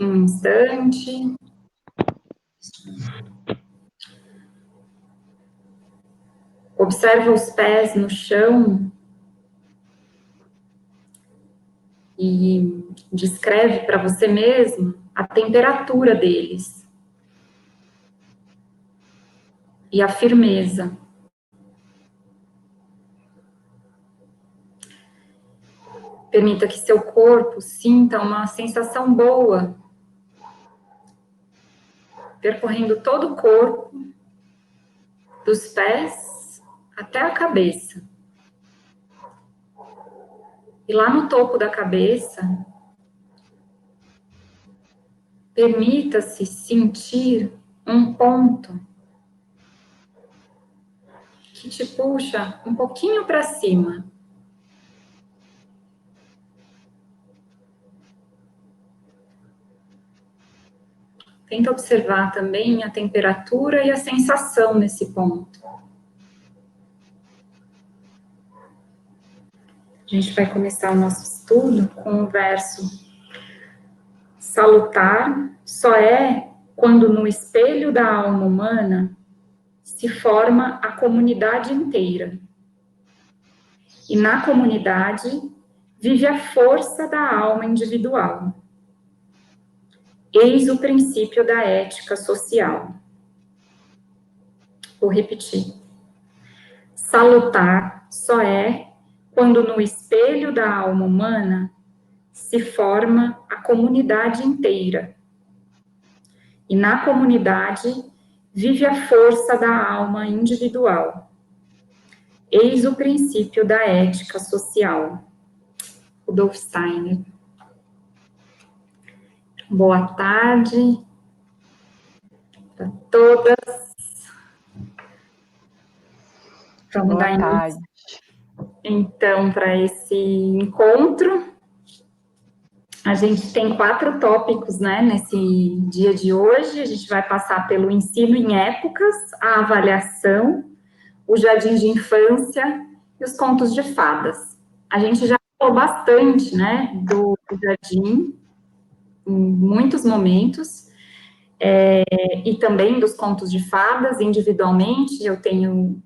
um instante. Observa os pés no chão e descreve para você mesmo a temperatura deles e a firmeza. Permita que seu corpo sinta uma sensação boa, percorrendo todo o corpo, dos pés até a cabeça. E lá no topo da cabeça, permita-se sentir um ponto que te puxa um pouquinho para cima. Tenta observar também a temperatura e a sensação nesse ponto. A gente vai começar o nosso estudo com o verso: salutar só é quando no espelho da alma humana se forma a comunidade inteira. E na comunidade vive a força da alma individual. Eis o princípio da ética social. Vou repetir. Salutar só é quando no espelho da alma humana se forma a comunidade inteira. E na comunidade vive a força da alma individual. Eis o princípio da ética social. Rudolf Steiner. Boa tarde para todas. Vamos dar início, então, para esse encontro. A gente tem 4 tópicos, né, nesse dia de hoje. A gente vai passar pelo ensino em épocas, a avaliação, o jardim de infância e os contos de fadas. A gente já falou bastante, né, do jardim, em muitos momentos, e também dos contos de fadas individualmente. Eu tenho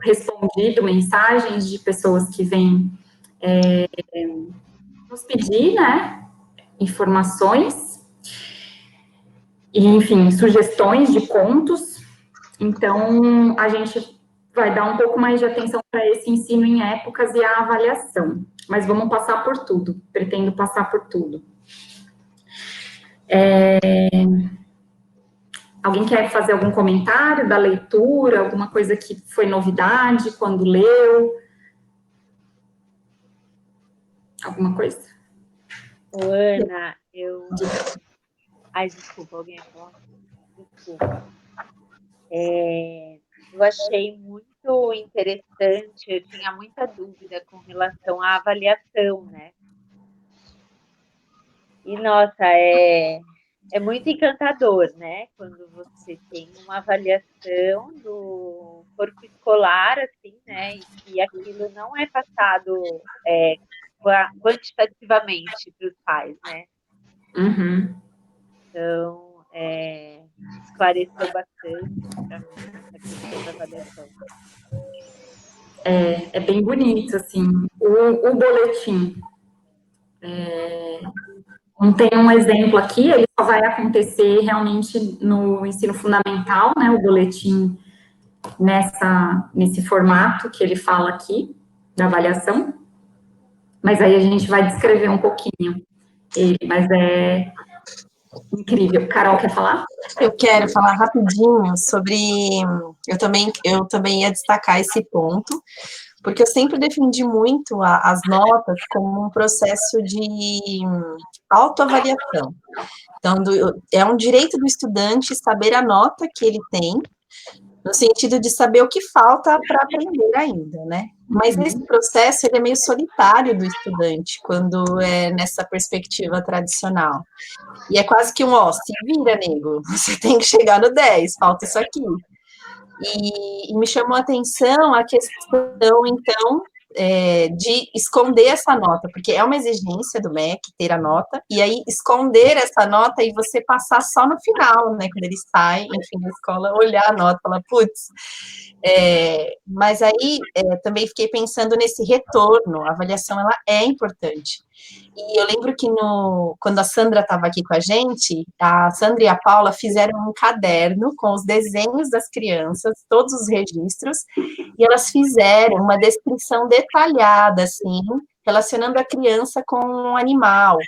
respondido mensagens de pessoas que vêm nos pedir, né, informações e, enfim, sugestões de contos. Então, a gente vai dar um pouco mais de atenção para esse ensino em épocas e a avaliação. Mas vamos passar por tudo, pretendo passar por tudo. Alguém quer fazer algum comentário da leitura, alguma coisa que foi novidade quando leu? Alguma coisa? Ana, Ai, desculpa, alguém ia falar? Desculpa. Eu achei muito interessante, eu tinha muita dúvida com relação à avaliação, né? E, nossa, é muito encantador, né? Quando você tem uma avaliação do corpo escolar, assim, né? E aquilo não é passado quantitativamente para os pais, né? Uhum. Então, esclareceu bastante para mim essa questão da avaliação. É bem bonito, assim, o boletim. Não tem um exemplo aqui, ele só vai acontecer realmente no ensino fundamental, né, o boletim nesse formato que ele fala aqui, da avaliação, mas aí a gente vai descrever um pouquinho ele, mas é incrível. Carol, quer falar? Eu quero falar rapidinho sobre... Eu também ia destacar esse ponto, porque eu sempre defendi muito as notas como um processo de autoavaliação. Então, é um direito do estudante saber a nota que ele tem, no sentido de saber o que falta para aprender ainda, né? Mas esse processo, ele é meio solitário do estudante, quando é nessa perspectiva tradicional. E é quase que se vira, nego, você tem que chegar no 10, falta isso aqui. E me chamou a atenção a questão, então, de esconder essa nota, porque é uma exigência do MEC ter a nota, e aí esconder essa nota e você passar só no final, né, quando ele sai, enfim, da escola, olhar a nota e falar, putz, mas aí também fiquei pensando nesse retorno, a avaliação, ela é importante. E eu lembro que quando a Sandra estava aqui com a Sandra e a Paula fizeram um caderno com os desenhos das crianças, todos os registros, e elas fizeram uma descrição detalhada, assim, relacionando a criança com um animal,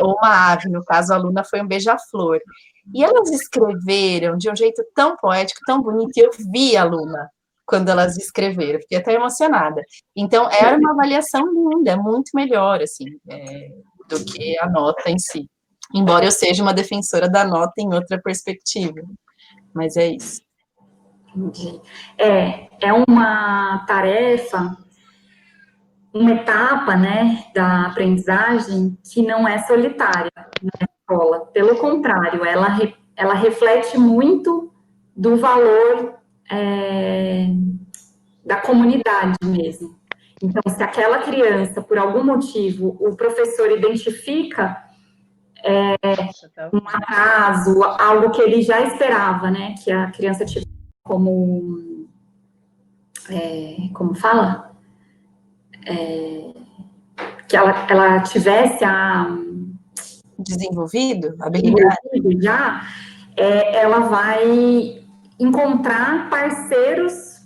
ou uma ave, no caso, a aluna foi um beija-flor. E elas escreveram de um jeito tão poético, tão bonito, e eu vi a aluna quando elas escreveram, fiquei até emocionada. Então, era uma avaliação linda, muito melhor, assim, do que a nota em si. Embora eu seja uma defensora da nota em outra perspectiva. Mas é isso. Entendi. É uma tarefa, uma etapa, né, da aprendizagem que não é solitária na escola. Pelo contrário, ela reflete muito do valor da comunidade mesmo. Então, se aquela criança, por algum motivo, o professor identifica um atraso, algo que ele já esperava, né, que a criança tivesse como fala? Que ela tivesse desenvolvido, habilidade já, ela vai encontrar parceiros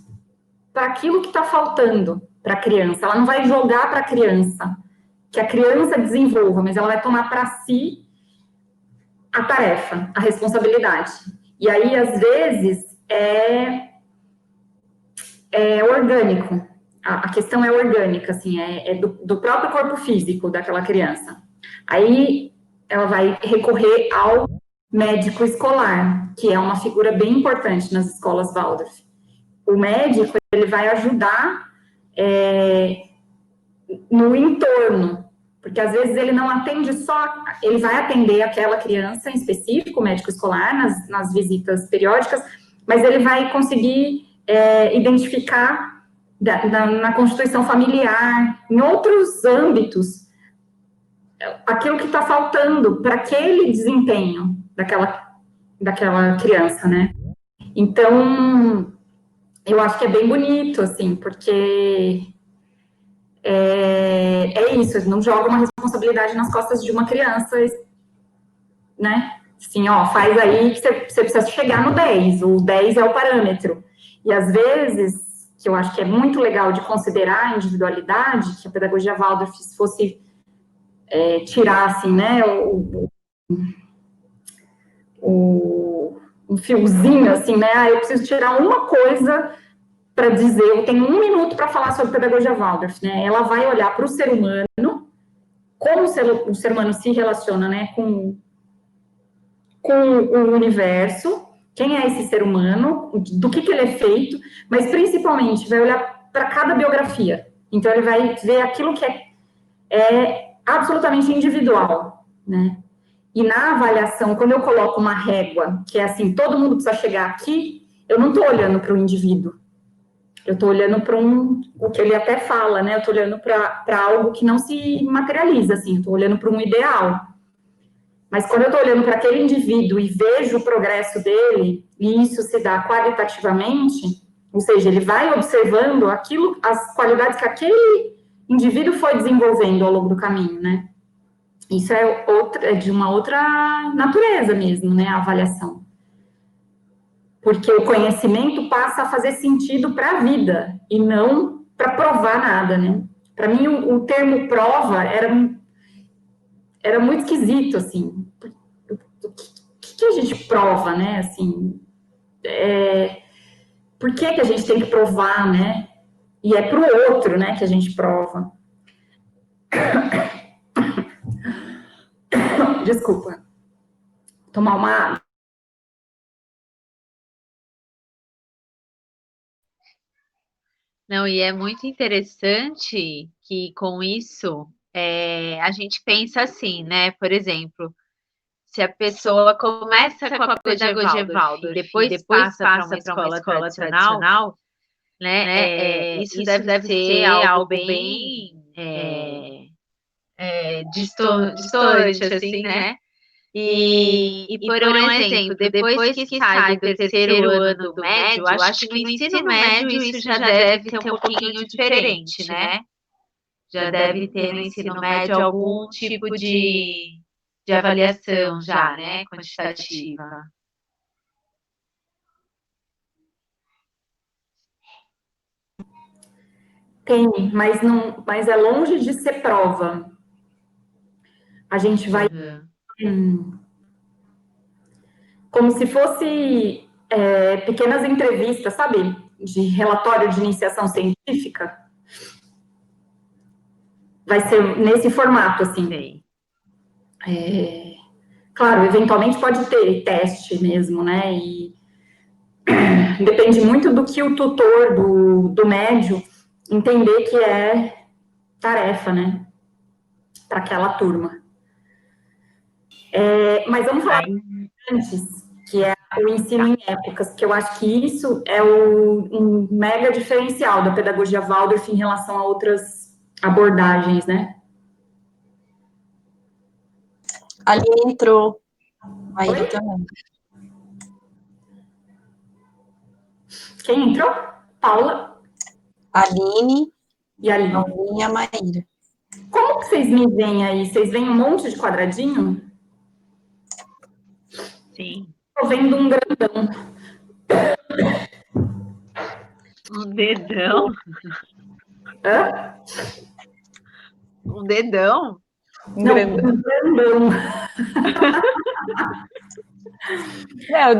para aquilo que está faltando para a criança. Ela não vai jogar para a criança, que a criança desenvolva, mas ela vai tomar para si a tarefa, a responsabilidade. E aí, às vezes, é orgânico. A questão é orgânica, assim, do próprio corpo físico daquela criança. Aí, ela vai recorrer ao médico escolar, que é uma figura bem importante nas escolas Waldorf. O médico, ele vai ajudar no entorno, porque às vezes ele não atende só, ele vai atender aquela criança em específico, o médico escolar, nas visitas periódicas, mas ele vai conseguir identificar na constituição familiar, em outros âmbitos, aquilo que está faltando para aquele desempenho daquela criança, né? Então, eu acho que é bem bonito, assim, porque é isso, não joga uma responsabilidade nas costas de uma criança, né? Assim, ó, faz aí que você precisa chegar no 10, o 10 é o parâmetro. E às vezes, que eu acho que é muito legal de considerar a individualidade, que a pedagogia Waldorf fosse tirar, assim, né, um fiozinho, assim, né, eu preciso tirar uma coisa para dizer, eu tenho 1 minuto para falar sobre pedagogia Waldorf, né, ela vai olhar para o ser humano, como o ser humano se relaciona, né, com o universo, quem é esse ser humano, do que ele é feito, mas principalmente vai olhar para cada biografia. Então, ele vai ver aquilo que é absolutamente individual, né? E na avaliação, quando eu coloco uma régua, que é assim, todo mundo precisa chegar aqui, eu não estou olhando para o indivíduo. Eu estou olhando para o que ele até fala, né? Eu estou olhando para algo que não se materializa, assim, estou olhando para um ideal. Mas quando eu estou olhando para aquele indivíduo e vejo o progresso dele, e isso se dá qualitativamente, ou seja, ele vai observando as qualidades que aquele indivíduo foi desenvolvendo ao longo do caminho, né? Isso é de uma outra natureza mesmo, né? A avaliação. Porque o conhecimento passa a fazer sentido para a vida, e não para provar nada, né? Para mim, o termo prova era muito esquisito, assim. O que a gente prova, né? Assim, por que a gente tem que provar, né? E é para o outro, né, que a gente prova. Desculpa. Tomar uma água. Não, e é muito interessante que com isso a gente pensa assim, né? Por exemplo, se a pessoa começa com a pedagogia Waldorf e depois passa para uma escola tradicional, né? Isso deve ser algo bem distante, assim, né? E por um exemplo, depois que sai do terceiro ano do médio, acho que no ensino médio isso já deve ser um pouquinho diferente, né? Já deve ter no ensino médio algum tipo de avaliação já, né? Quantitativa. Tem, mas não, mas é longe de ser prova. A gente vai como se fosse pequenas entrevistas, sabe? De relatório de iniciação científica. Vai ser nesse formato, assim. Claro, eventualmente pode ter teste mesmo, né? E depende muito do que o tutor do médio entender que é tarefa, né? Para aquela turma. Mas vamos falar antes, que é o ensino em épocas, que eu acho que isso é um mega diferencial da pedagogia Waldorf em relação a outras abordagens, né? Ali entrou. Aí também. Quem entrou? Paula. Aline. E a Aline. E a Maíra. Como que vocês me veem aí? Vocês veem um monte de quadradinho? Sim. Estou vendo um grandão. Um dedão? Hã? Um dedão? Não, um grandão.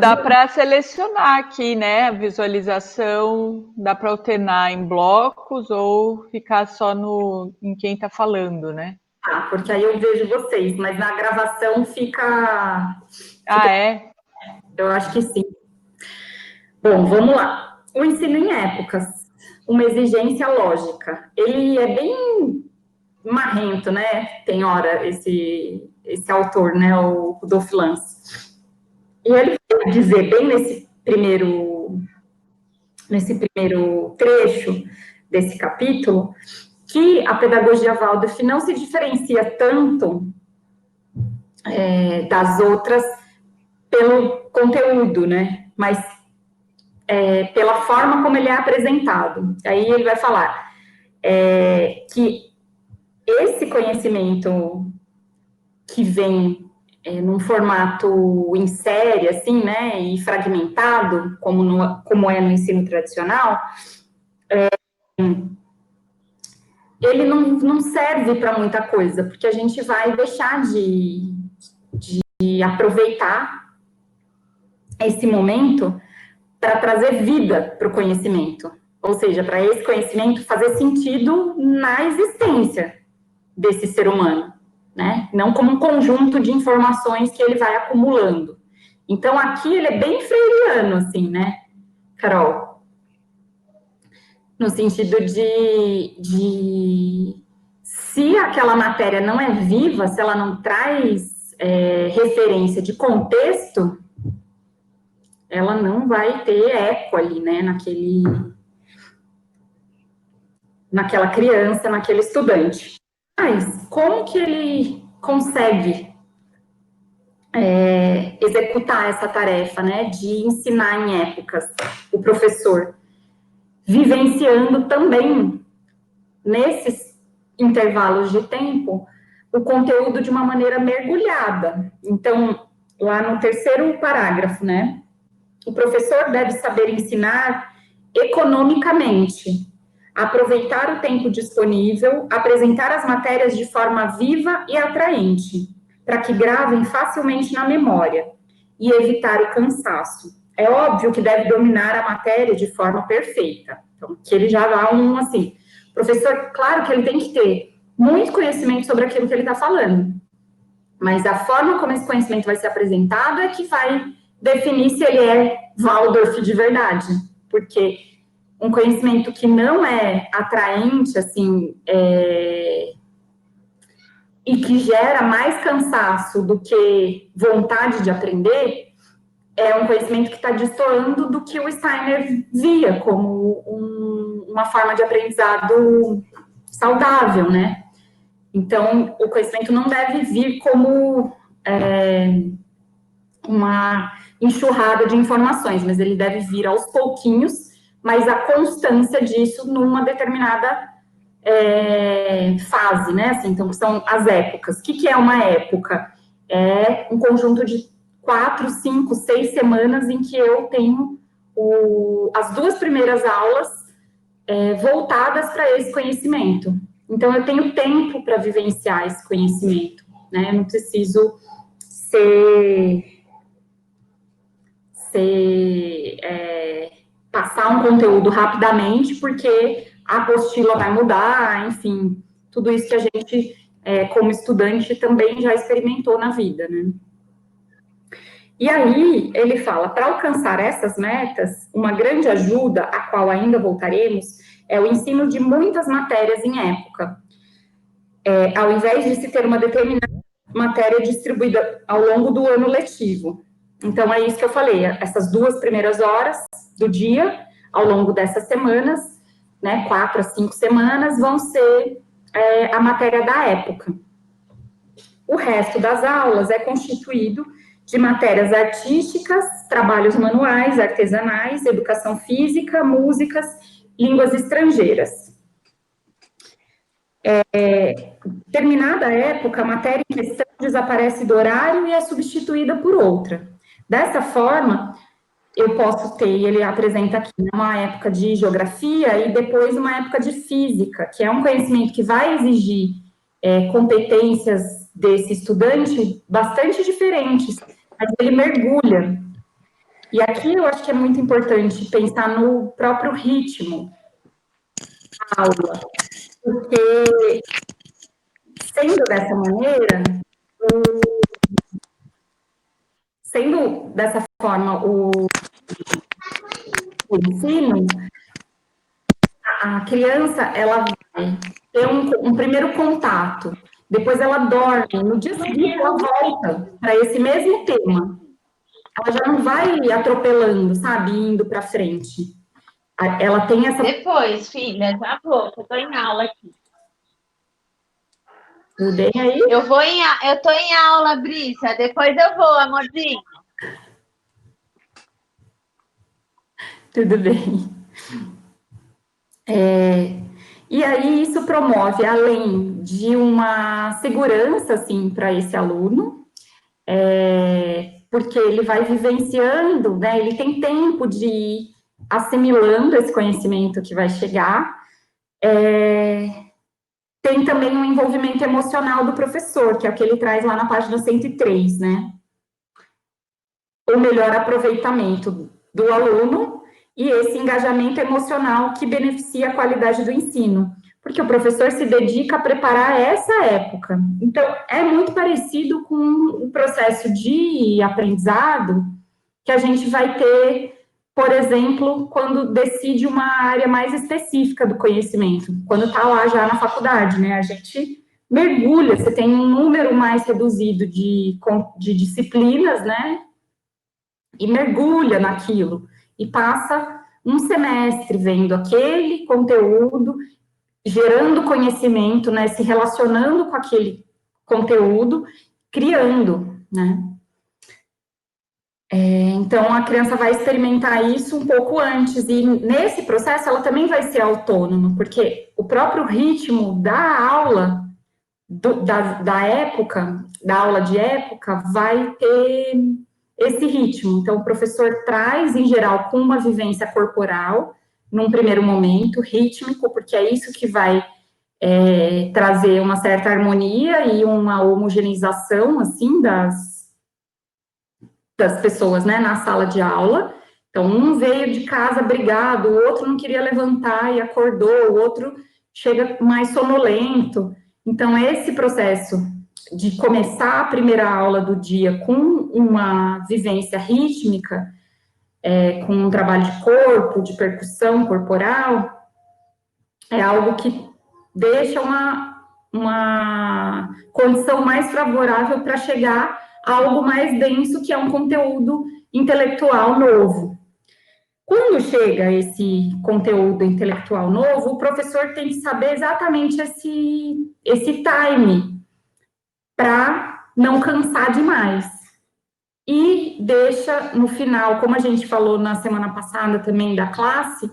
Dá para selecionar aqui, né? A visualização, dá para alternar em blocos ou ficar só em quem está falando, né? Ah, porque aí eu vejo vocês, mas na gravação fica... É? Eu acho que sim. Bom, vamos lá. O ensino em épocas, uma exigência lógica. Ele é bem marrento, né? Tem hora esse autor, né? O Rudolf Lance. E ele vai dizer bem nesse primeiro trecho desse capítulo que a pedagogia Waldorf não se diferencia tanto das outras pelo conteúdo, né? Mas pela forma como ele é apresentado. Aí ele vai falar que esse conhecimento que vem num formato em série, assim, né, e fragmentado, como é no ensino tradicional, ele não serve para muita coisa, porque a gente vai deixar de aproveitar esse momento para trazer vida para o conhecimento, ou seja, para esse conhecimento fazer sentido na existência desse ser humano, né? Não como um conjunto de informações que ele vai acumulando. Então, aqui ele é bem freiriano, assim, né, Carol? No sentido de se aquela matéria não é viva, se ela não traz referência de contexto, ela não vai ter eco ali, né, naquela criança, naquele estudante. Mas como que ele consegue executar essa tarefa, né, de ensinar em épocas, o professor? Vivenciando também, nesses intervalos de tempo, o conteúdo de uma maneira mergulhada. Então, lá no terceiro parágrafo, né, o professor deve saber ensinar economicamente, aproveitar o tempo disponível, apresentar as matérias de forma viva e atraente, para que gravem facilmente na memória e evitar o cansaço. É óbvio que deve dominar a matéria de forma perfeita. Então, que ele já dá assim, professor, claro que ele tem que ter muito conhecimento sobre aquilo que ele está falando, mas a forma como esse conhecimento vai ser apresentado é que vai definir se ele é Waldorf de verdade, porque um conhecimento que não é atraente, assim, e que gera mais cansaço do que vontade de aprender, é um conhecimento que está destoando do que o Steiner via como uma forma de aprendizado saudável, né? Então, o conhecimento não deve vir como uma enxurrada de informações, mas ele deve vir aos pouquinhos, mas a constância disso numa determinada fase, né? Assim, então, são as épocas. O que é uma época? É um conjunto de 4, 5, 6 semanas em que eu tenho as 2 primeiras aulas voltadas para esse conhecimento. Então, eu tenho tempo para vivenciar esse conhecimento, né? Eu não preciso passar um conteúdo rapidamente, porque a apostila vai mudar, enfim, tudo isso que a gente, como estudante, também já experimentou na vida, né? E aí, ele fala, para alcançar essas metas, uma grande ajuda, a qual ainda voltaremos, é o ensino de muitas matérias em época. Ao invés de se ter uma determinada matéria distribuída ao longo do ano letivo. Então, é isso que eu falei, essas 2 primeiras horas do dia, ao longo dessas semanas, né, 4 a 5 semanas, vão ser a matéria da época. O resto das aulas é constituído de matérias artísticas, trabalhos manuais, artesanais, educação física, músicas, línguas estrangeiras. Terminada a época, a matéria em questão desaparece do horário e é substituída por outra. Dessa forma, eu posso ter, ele apresenta aqui, uma época de geografia e depois uma época de física, que é um conhecimento que vai exigir competências desse estudante bastante diferentes, mas ele mergulha. E aqui eu acho que é muito importante pensar no próprio ritmo da aula, porque sendo dessa maneira, sendo dessa forma o ensino, a criança, ela vai ter um primeiro contato, depois ela dorme, no dia seguinte ela volta para esse mesmo tema. Ela já não vai atropelando, sabe, indo para frente. Ela tem essa... Depois, filha, já vou, eu tô em aula aqui. Tudo bem aí? Eu tô em aula, Brisa, depois eu vou, amorzinho. Tudo bem. E aí, isso promove, além de uma segurança, assim, para esse aluno, porque ele vai vivenciando, né, ele tem tempo de ir assimilando esse conhecimento que vai chegar, tem também um envolvimento emocional do professor, que é o que ele traz lá na página 103, né, o melhor aproveitamento do aluno e esse engajamento emocional que beneficia a qualidade do ensino, porque o professor se dedica a preparar essa época. Então, é muito parecido com o processo de aprendizado que a gente vai ter, por exemplo, quando decide uma área mais específica do conhecimento, quando está lá já na faculdade, né? A gente mergulha, você tem um número mais reduzido de disciplinas, né? E mergulha naquilo, e passa um semestre vendo aquele conteúdo, gerando conhecimento, né, se relacionando com aquele conteúdo, criando, né. Então, a criança vai experimentar isso um pouco antes, e nesse processo ela também vai ser autônoma, porque o próprio ritmo da aula, da época, da aula de época, vai ter esse ritmo. Então, o professor traz, em geral, com uma vivência corporal, num primeiro momento, rítmico, porque é isso que vai trazer uma certa harmonia e uma homogeneização, assim, das pessoas, né, na sala de aula. Então, um veio de casa brigado, o outro não queria levantar e acordou, o outro chega mais sonolento. Então, esse processo de começar a primeira aula do dia com uma vivência rítmica, com um trabalho de corpo, de percussão corporal, é algo que deixa uma condição mais favorável para chegar algo mais denso, que é um conteúdo intelectual novo. Quando chega esse conteúdo intelectual novo, o professor tem que saber exatamente esse time para não cansar demais. E deixa no final, como a gente falou na semana passada também da classe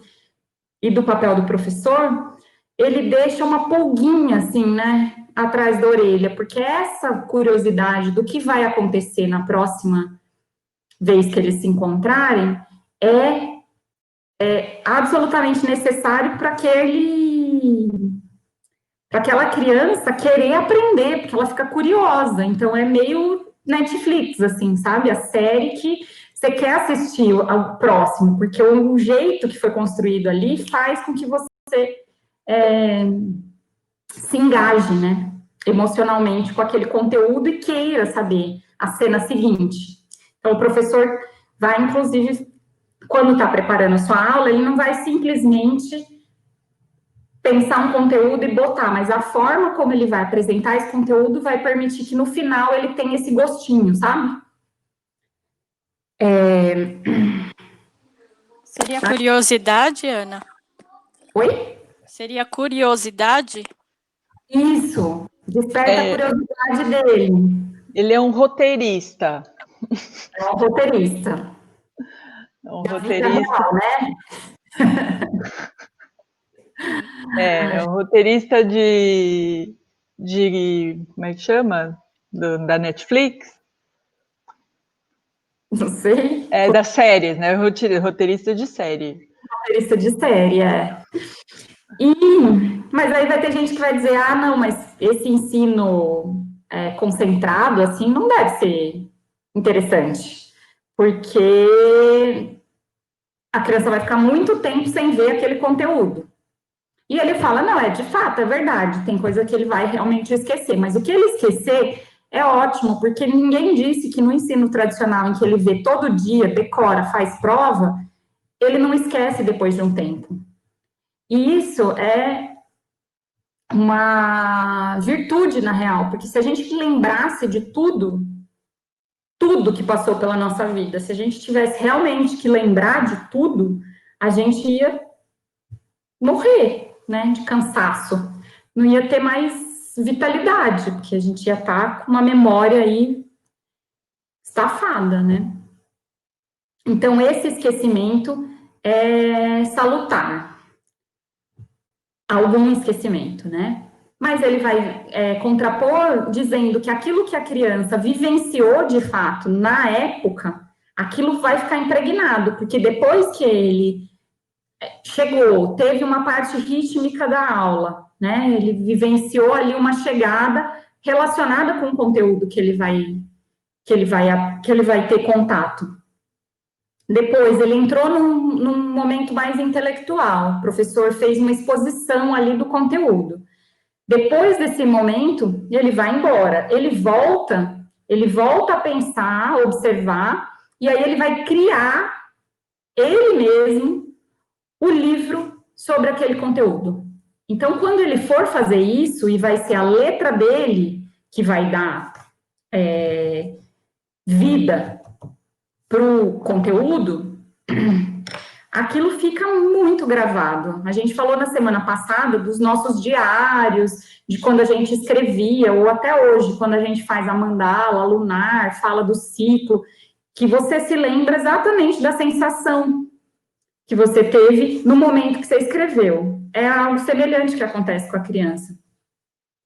e do papel do professor, ele deixa uma pulguinha assim, né, atrás da orelha, porque essa curiosidade do que vai acontecer na próxima vez que eles se encontrarem é absolutamente necessário para aquela criança querer aprender, porque ela fica curiosa. Então, é meio Netflix, assim, sabe? A série que você quer assistir ao próximo, porque o jeito que foi construído ali faz com que você se engaje, né? Emocionalmente com aquele conteúdo e queira saber a cena seguinte. Então, o professor vai, inclusive, quando está preparando a sua aula, ele não vai simplesmente pensar um conteúdo e botar, mas a forma como ele vai apresentar esse conteúdo vai permitir que no final ele tenha esse gostinho, sabe? Seria curiosidade, Ana? Oi? Seria curiosidade? Isso, desperta a curiosidade dele. Ele é um roteirista. É um roteirista. É um roteirista. Real, né? É um roteirista de como é que chama? Da Netflix? Não sei. É das séries, né? Roteirista de série. Roteirista de série, é. Mas aí vai ter gente que vai dizer, ah, não, mas esse ensino concentrado, assim, não deve ser interessante, porque a criança vai ficar muito tempo sem ver aquele conteúdo. E ele fala, não, de fato, é verdade, tem coisa que ele vai realmente esquecer, mas o que ele esquecer é ótimo, porque ninguém disse que no ensino tradicional, em que ele vê todo dia, decora, faz prova, ele não esquece depois de um tempo. E isso é uma virtude, na real, porque se a gente lembrasse de tudo que passou pela nossa vida, se a gente tivesse realmente que lembrar de tudo, a gente ia morrer, né, de cansaço. Não ia ter mais vitalidade, porque a gente ia estar com uma memória aí estafada, né? Então, esse esquecimento é salutar. Algum esquecimento, né? Mas ele vai contrapor dizendo que aquilo que a criança vivenciou de fato na época, aquilo vai ficar impregnado, porque depois que ele chegou, teve uma parte rítmica da aula, né? Ele vivenciou ali uma chegada relacionada com o conteúdo que ele vai ter contato. Depois, ele entrou num momento mais intelectual, o professor fez uma exposição ali do conteúdo. Depois desse momento, ele vai embora, ele volta a pensar, a observar, e aí ele vai criar, ele mesmo, o livro sobre aquele conteúdo. Então, quando ele for fazer isso, e vai ser a letra dele que vai dar vida para o conteúdo, aquilo fica muito gravado. A gente falou na semana passada dos nossos diários, de quando a gente escrevia, ou até hoje, quando a gente faz a mandala, a lunar, fala do ciclo, que você se lembra exatamente da sensação que você teve no momento que você escreveu. É algo semelhante que acontece com a criança.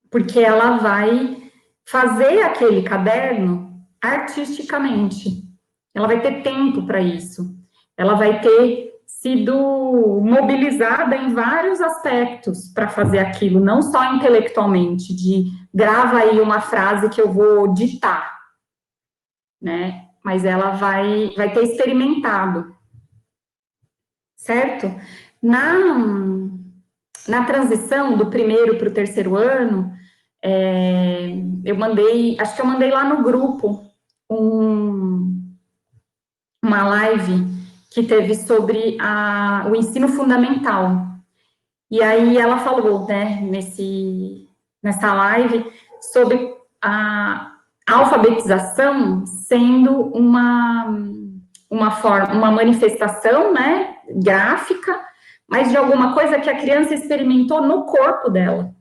Porque ela vai fazer aquele caderno artisticamente. Ela vai ter tempo para isso. Ela vai ter sido mobilizada em vários aspectos para fazer aquilo, não só intelectualmente, de grava aí uma frase que eu vou ditar, né? Mas ela vai ter experimentado, certo? Na transição do primeiro para o terceiro ano, acho que eu mandei lá no grupo uma live que teve sobre o ensino fundamental. E aí ela falou, né, nessa live, sobre a alfabetização sendo uma manifestação, né, gráfica, mas de alguma coisa que a criança experimentou no corpo dela.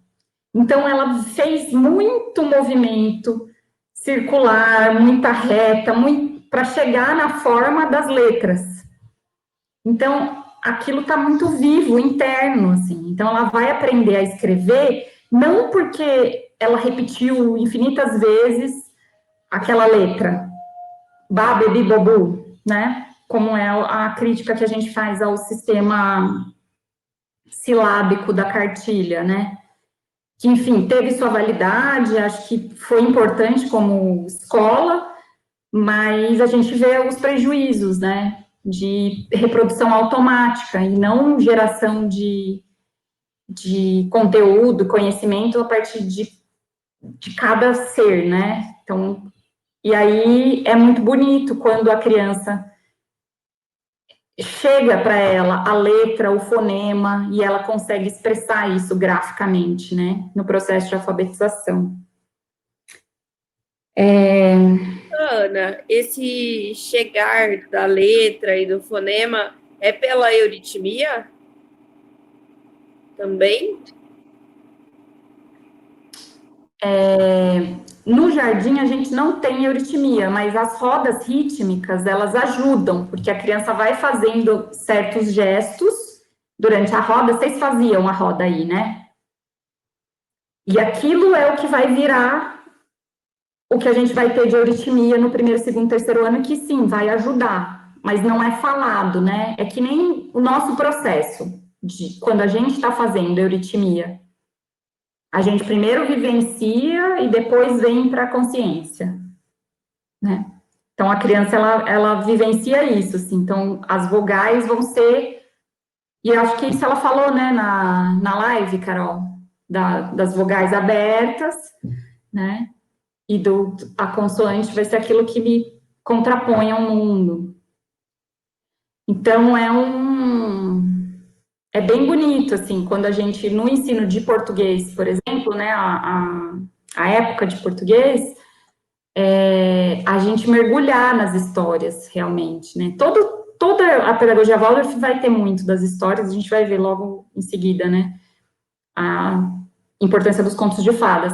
Então, ela fez muito movimento circular, muita reta, para chegar na forma das letras. Então, aquilo está muito vivo, interno, assim. Então, ela vai aprender a escrever, não porque ela repetiu infinitas vezes aquela letra, ba, bebi, bobu, né? Como é a crítica que a gente faz ao sistema silábico da cartilha, né? Que, enfim, teve sua validade, acho que foi importante como escola, mas a gente vê os prejuízos, né? De reprodução automática e não geração de conteúdo, conhecimento a partir de cada ser, né? Então, e aí é muito bonito quando a criança chega para ela a letra, o fonema, e ela consegue expressar isso graficamente, né, no processo de alfabetização. Ana, esse chegar da letra e do fonema é pela euritmia também? No jardim, a gente não tem euritmia, mas as rodas rítmicas, elas ajudam, porque a criança vai fazendo certos gestos durante a roda. Vocês faziam a roda aí, né? E aquilo é o que vai virar o que a gente vai ter de euritmia no primeiro, segundo, terceiro ano, que sim, vai ajudar, mas não é falado, né? É que nem o nosso processo de quando a gente está fazendo euritmia. A gente primeiro vivencia e depois vem para a consciência, né? Então, a criança, ela vivencia isso, assim. Então, as vogais vão ser... E eu acho que isso ela falou, né, na live, Carol, das vogais abertas, né? E a consoante vai ser aquilo que me contrapõe ao mundo. Então, é bem bonito, assim, quando a gente, no ensino de português, por exemplo, né, a época de português, a gente mergulhar nas histórias, realmente, né? Toda a pedagogia Waldorf vai ter muito das histórias, a gente vai ver logo em seguida, né, a importância dos contos de fadas.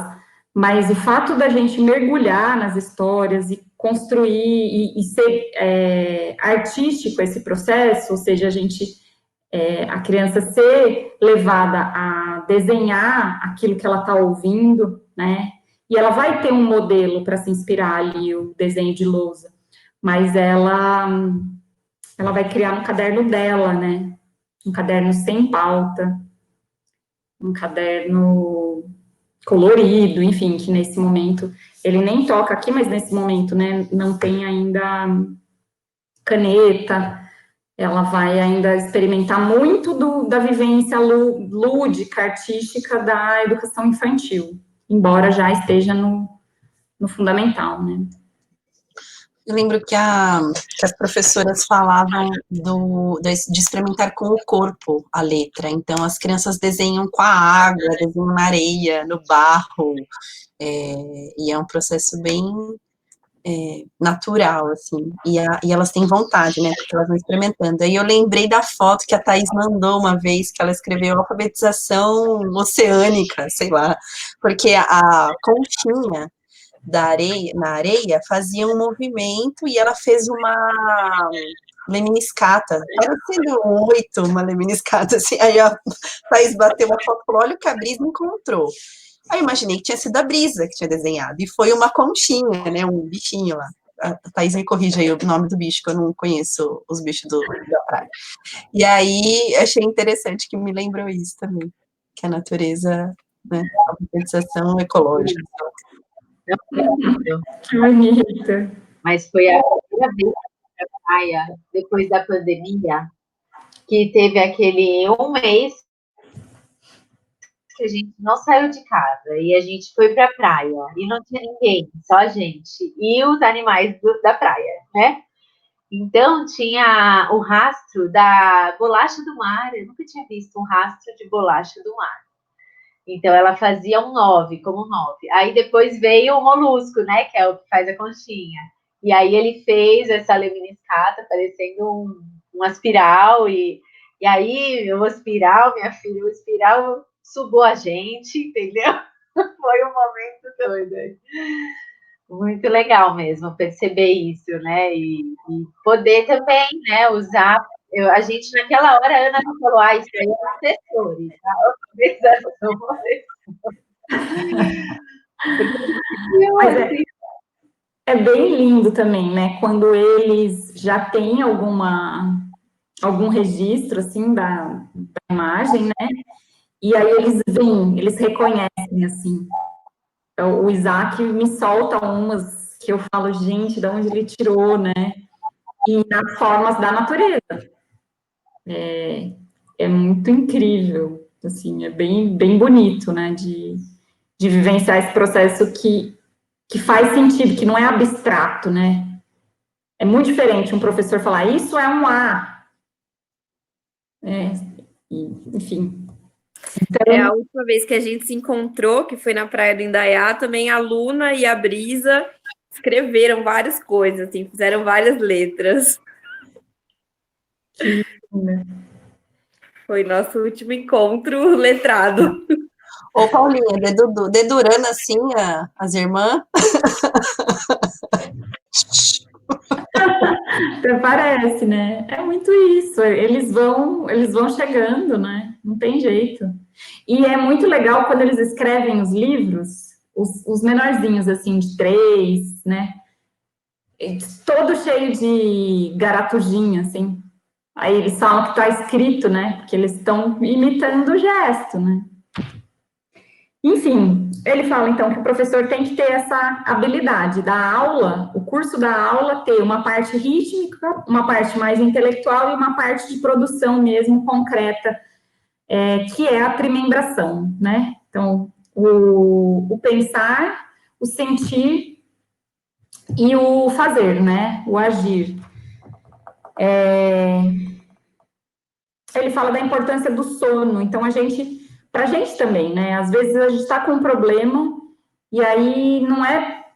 Mas o fato da gente mergulhar nas histórias e construir e ser artístico esse processo, ou seja, a criança ser levada a desenhar aquilo que ela está ouvindo, né? E ela vai ter um modelo para se inspirar ali, o desenho de lousa, mas ela vai criar no caderno dela, né? Um caderno sem pauta, um caderno colorido, enfim, que nesse momento, ele nem toca aqui, mas nesse momento, né, não tem ainda caneta, ela vai ainda experimentar muito da vivência lúdica, artística da educação infantil, embora já esteja no fundamental, né. Eu lembro que as professoras falavam de experimentar com o corpo a letra. Então, as crianças desenham com a água, desenham na areia, no barro, e é um processo bem natural, assim. E elas têm vontade, né, porque elas vão experimentando. Aí eu lembrei da foto que a Thaís mandou uma vez, que ela escreveu alfabetização oceânica, sei lá, porque a conchinha na areia, fazia um movimento e ela fez uma lemniscata, parecendo um 8, uma lemniscata, assim, aí a Thaís bateu a foto e falou, olha o que a Brisa encontrou. Aí eu imaginei que tinha sido a Brisa que tinha desenhado, e foi uma conchinha, né, um bichinho lá. A Thaís me corrige aí o nome do bicho, que eu não conheço os bichos da praia. E aí, achei interessante que me lembrou isso também, que a natureza, né, a alfabetização ecológica. Que bonita. Mas foi a primeira vez na praia, depois da pandemia, que teve aquele um mês que a gente não saiu de casa e a gente foi para a praia e não tinha ninguém, só a gente e os animais da praia, né? Então tinha o rastro da bolacha do mar. Eu nunca tinha visto um rastro de bolacha do mar. Então, ela fazia um 9, como 9. Aí depois veio o molusco, né? Que é o que faz a conchinha. E aí ele fez essa lemniscata, parecendo uma espiral. E aí, o espiral, minha filha, o espiral sugou a gente, entendeu? Foi um momento doido. Muito legal mesmo perceber isso, né? E poder também, né, usar. A gente, naquela hora, a Ana falou: ah, isso aí é Montessori, tá? Organização Montessori. Mas é bem lindo também, né? Quando eles já têm algum registro, assim, da imagem, né? E aí eles veem, eles reconhecem, assim. Então, o Isaac me solta umas que eu falo, gente, de onde ele tirou, né? E nas formas da natureza. É muito incrível, assim, é bem bonito, né? De vivenciar esse processo que faz sentido, que não é abstrato, né? É muito diferente um professor falar, isso é um A. Enfim. Então, A última vez que a gente se encontrou, que foi na praia do Indaiá, também a Luna e a Brisa escreveram várias coisas, assim, fizeram várias letras. Foi nosso último encontro letrado. Ô, Paulinha, dedurando assim as irmãs. até parece, né? É muito isso. Eles vão chegando, né? Não tem jeito. E é muito legal quando eles escrevem os livros, os menorzinhos, assim, de 3, né? Todo cheio de garatujinha, assim. Aí eles falam que tá escrito, né? Porque eles estão imitando o gesto, né? Enfim, ele fala então que o professor tem que ter essa habilidade da aula, o curso da aula ter uma parte rítmica, uma parte mais intelectual e uma parte de produção mesmo concreta, que é a trimembração, né? Então, o pensar, o sentir e o fazer, né? O agir. Ele fala da importância do sono, então pra gente também, né? Às vezes a gente está com um problema e aí não é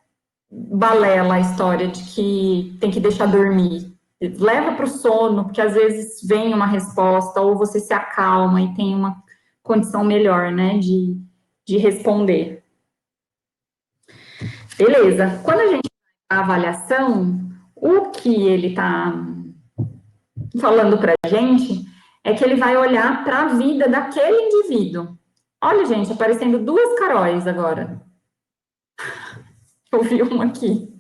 balela a história de que tem que deixar dormir. Leva para o sono, porque às vezes vem uma resposta, ou você se acalma e tem uma condição melhor, né, de responder. Beleza. Quando a gente faz a avaliação, o que ele está falando para a gente é que ele vai olhar para a vida daquele indivíduo. Olha, gente, aparecendo 2 Caróis agora. Eu vi uma aqui.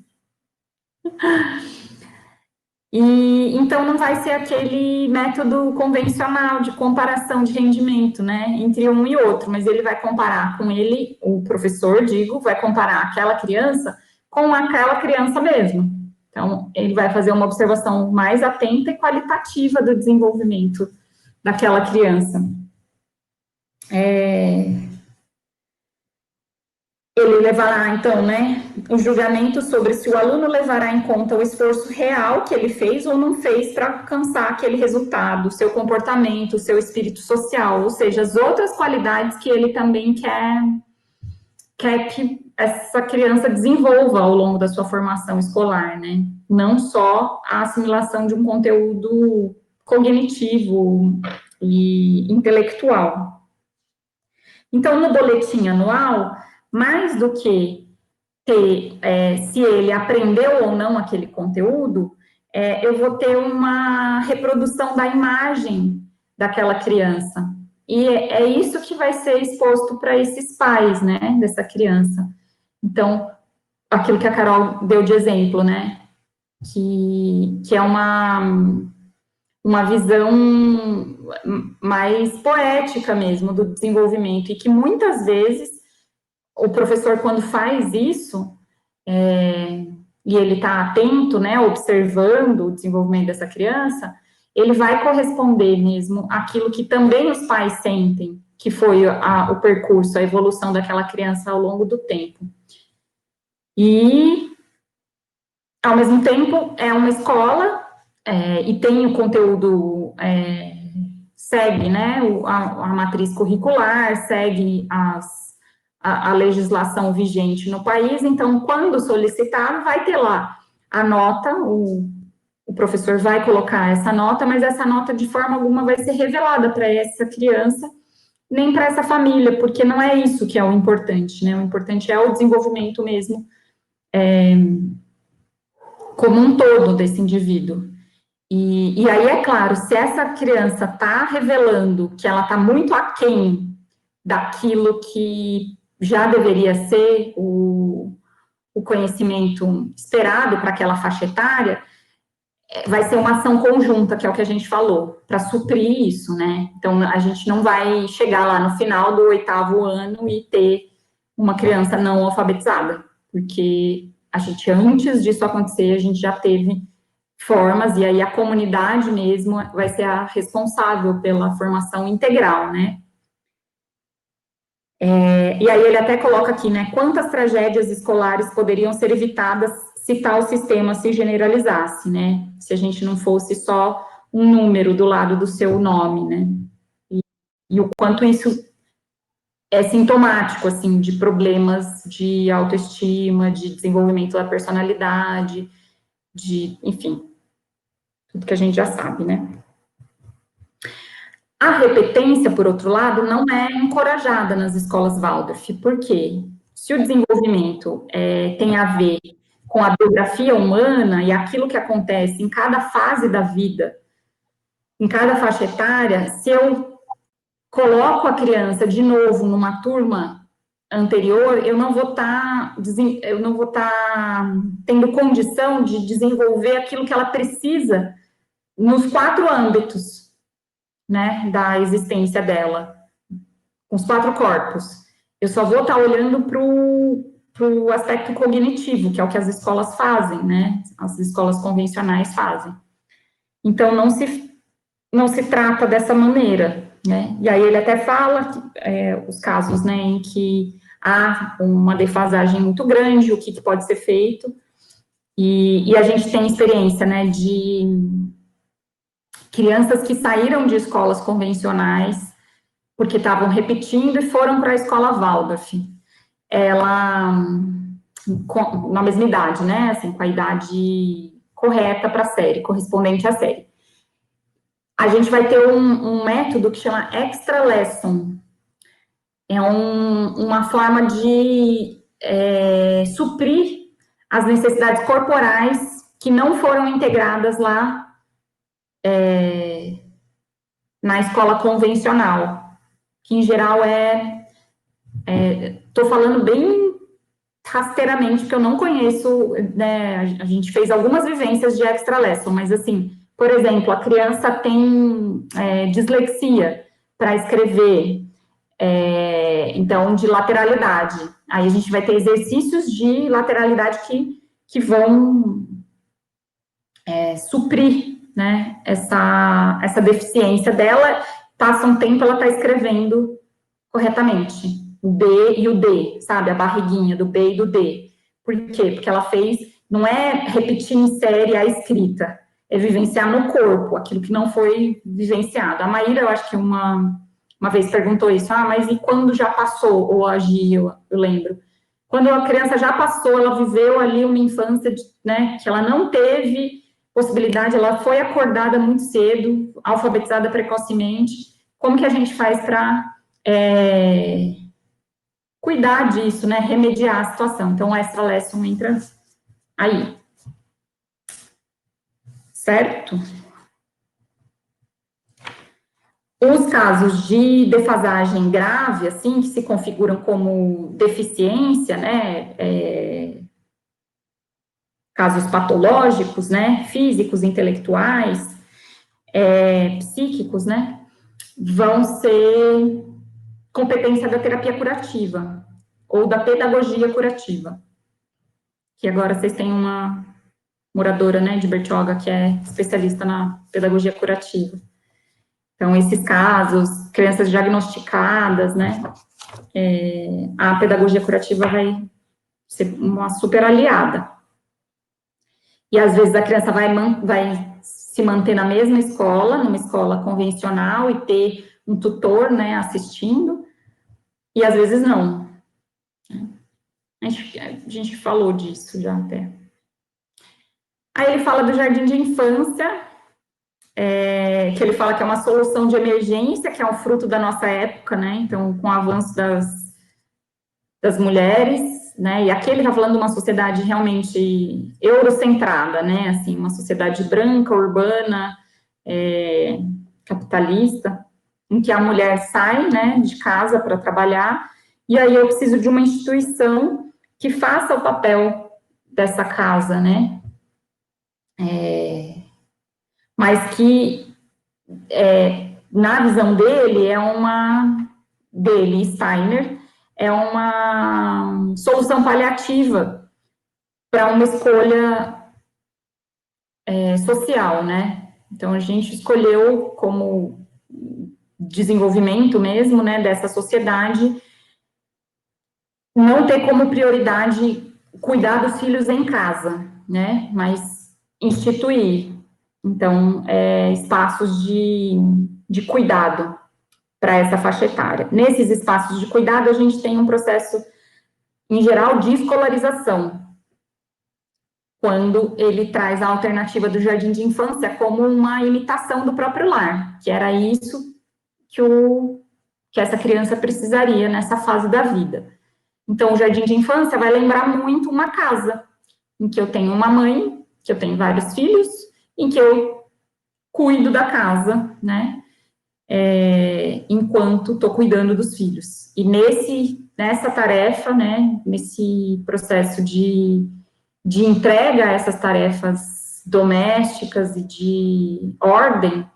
E então não vai ser aquele método convencional de comparação de rendimento, né, entre um e outro, mas ele vai comparar com ele, o professor, digo, vai comparar aquela criança com aquela criança mesmo. Então, ele vai fazer uma observação mais atenta e qualitativa do desenvolvimento daquela criança. Ele levará, então, né, o julgamento sobre se o aluno levará em conta o esforço real que ele fez ou não fez para alcançar aquele resultado, seu comportamento, seu espírito social, ou seja, as outras qualidades que ele também quer que essa criança desenvolva ao longo da sua formação escolar, né? Não só a assimilação de um conteúdo cognitivo e intelectual. Então, no boletim anual, mais do que ter se ele aprendeu ou não aquele conteúdo, eu vou ter uma reprodução da imagem daquela criança. E é isso que vai ser exposto para esses pais, né, dessa criança. Então, aquilo que a Carol deu de exemplo, né, que é uma visão mais poética mesmo do desenvolvimento, e que muitas vezes o professor, quando faz isso, e ele está atento, né, observando o desenvolvimento dessa criança, ele vai corresponder mesmo àquilo que também os pais sentem, que foi o percurso, a evolução daquela criança ao longo do tempo. E, ao mesmo tempo, é uma escola, e tem o conteúdo segue, né, a matriz curricular, segue a legislação vigente no país, então, quando solicitar, vai ter lá a nota, o professor vai colocar essa nota, mas essa nota, de forma alguma, vai ser revelada para essa criança, nem para essa família, porque não é isso que é o importante, né, o importante é o desenvolvimento mesmo, como um todo desse indivíduo. E aí, é claro, se essa criança está revelando que ela está muito aquém daquilo que já deveria ser o conhecimento esperado para aquela faixa etária, vai ser uma ação conjunta, que é o que a gente falou, para suprir isso, né? Então, a gente não vai chegar lá no final do 8º ano e ter uma criança não alfabetizada, porque a gente, antes disso acontecer, a gente já teve formas, e aí a comunidade mesmo vai ser a responsável pela formação integral, né? E aí ele até coloca aqui, né, quantas tragédias escolares poderiam ser evitadas se tal sistema se generalizasse, né? Se a gente não fosse só um número do lado do seu nome, né? E o quanto isso é sintomático, assim, de problemas de autoestima, de desenvolvimento da personalidade, enfim, tudo que a gente já sabe, né? A repetência, por outro lado, não é encorajada nas escolas Waldorf. Por quê? Se o desenvolvimento tem a ver com a biografia humana e aquilo que acontece em cada fase da vida, em cada faixa etária, se eu coloco a criança de novo numa turma anterior, eu não vou estar tendo condição de desenvolver aquilo que ela precisa nos 4 âmbitos, né, da existência dela, com os 4 corpos. Eu só vou estar olhando para o aspecto cognitivo, que é o que as escolas fazem, né, as escolas convencionais fazem. Então, não se trata dessa maneira, né, e aí ele até fala os casos, né, em que há uma defasagem muito grande, o que pode ser feito, e a gente tem experiência, né, de crianças que saíram de escolas convencionais porque estavam repetindo e foram para a escola Waldorf. Ela, na mesma idade, né, assim, com a idade correta para a série, correspondente à série. A gente vai ter um método que chama Extra Lesson. É uma forma de suprir as necessidades corporais que não foram integradas lá na escola convencional, que em geral estou falando bem rasteiramente, porque eu não conheço, né, a gente fez algumas vivências de extra lesson, mas assim, por exemplo, a criança tem dislexia para escrever, então, de lateralidade, aí a gente vai ter exercícios de lateralidade que vão suprir, né, essa deficiência dela, passa um tempo, ela está escrevendo corretamente, o B e o D, sabe, a barriguinha do B e do D. Por quê? Porque ela não é repetir em série a escrita, é vivenciar no corpo, aquilo que não foi vivenciado. A Maíra, eu acho que uma vez perguntou isso, mas e quando já passou, ou agiu, eu lembro. Quando a criança já passou, ela viveu ali uma infância, né, que ela não teve possibilidade, ela foi acordada muito cedo, alfabetizada precocemente, como que a gente faz para cuidar disso, né, remediar a situação? Então, o extra lesson entra aí. Certo? Os casos de defasagem grave, assim, que se configuram como deficiência, né, casos patológicos, né, físicos, intelectuais, psíquicos, né, vão ser competência da terapia curativa, ou da pedagogia curativa, que agora vocês têm uma moradora, né, de Bertioga, que é especialista na pedagogia curativa. Então, esses casos, crianças diagnosticadas, né, a pedagogia curativa vai ser uma super aliada. E, às vezes, a criança vai se manter na mesma escola, numa escola convencional, e ter um tutor, né, assistindo, e às vezes não. A gente falou disso já até. Aí ele fala do jardim de infância, que ele fala que é uma solução de emergência, que é um fruto da nossa época, né? Então, com o avanço das mulheres, né? E aqui ele está falando de uma sociedade realmente eurocentrada, né? Assim, uma sociedade branca, urbana, capitalista, em que a mulher sai, né, de casa para trabalhar, e aí eu preciso de uma instituição que faça o papel dessa casa, né? Mas que, na visão dele, Steiner, é uma solução paliativa para uma escolha social, né? Então, a gente escolheu como desenvolvimento mesmo, né, dessa sociedade, não ter como prioridade cuidar dos filhos em casa, né, mas instituir, então, espaços de cuidado para essa faixa etária. Nesses espaços de cuidado, a gente tem um processo, em geral, de escolarização, quando ele traz a alternativa do jardim de infância como uma imitação do próprio lar, que era isso que essa criança precisaria nessa fase da vida. Então, o jardim de infância vai lembrar muito uma casa, em que eu tenho uma mãe, que eu tenho vários filhos, em que eu cuido da casa, né, enquanto estou cuidando dos filhos. E nessa tarefa, né, nesse processo de entrega a essas tarefas domésticas e de ordem,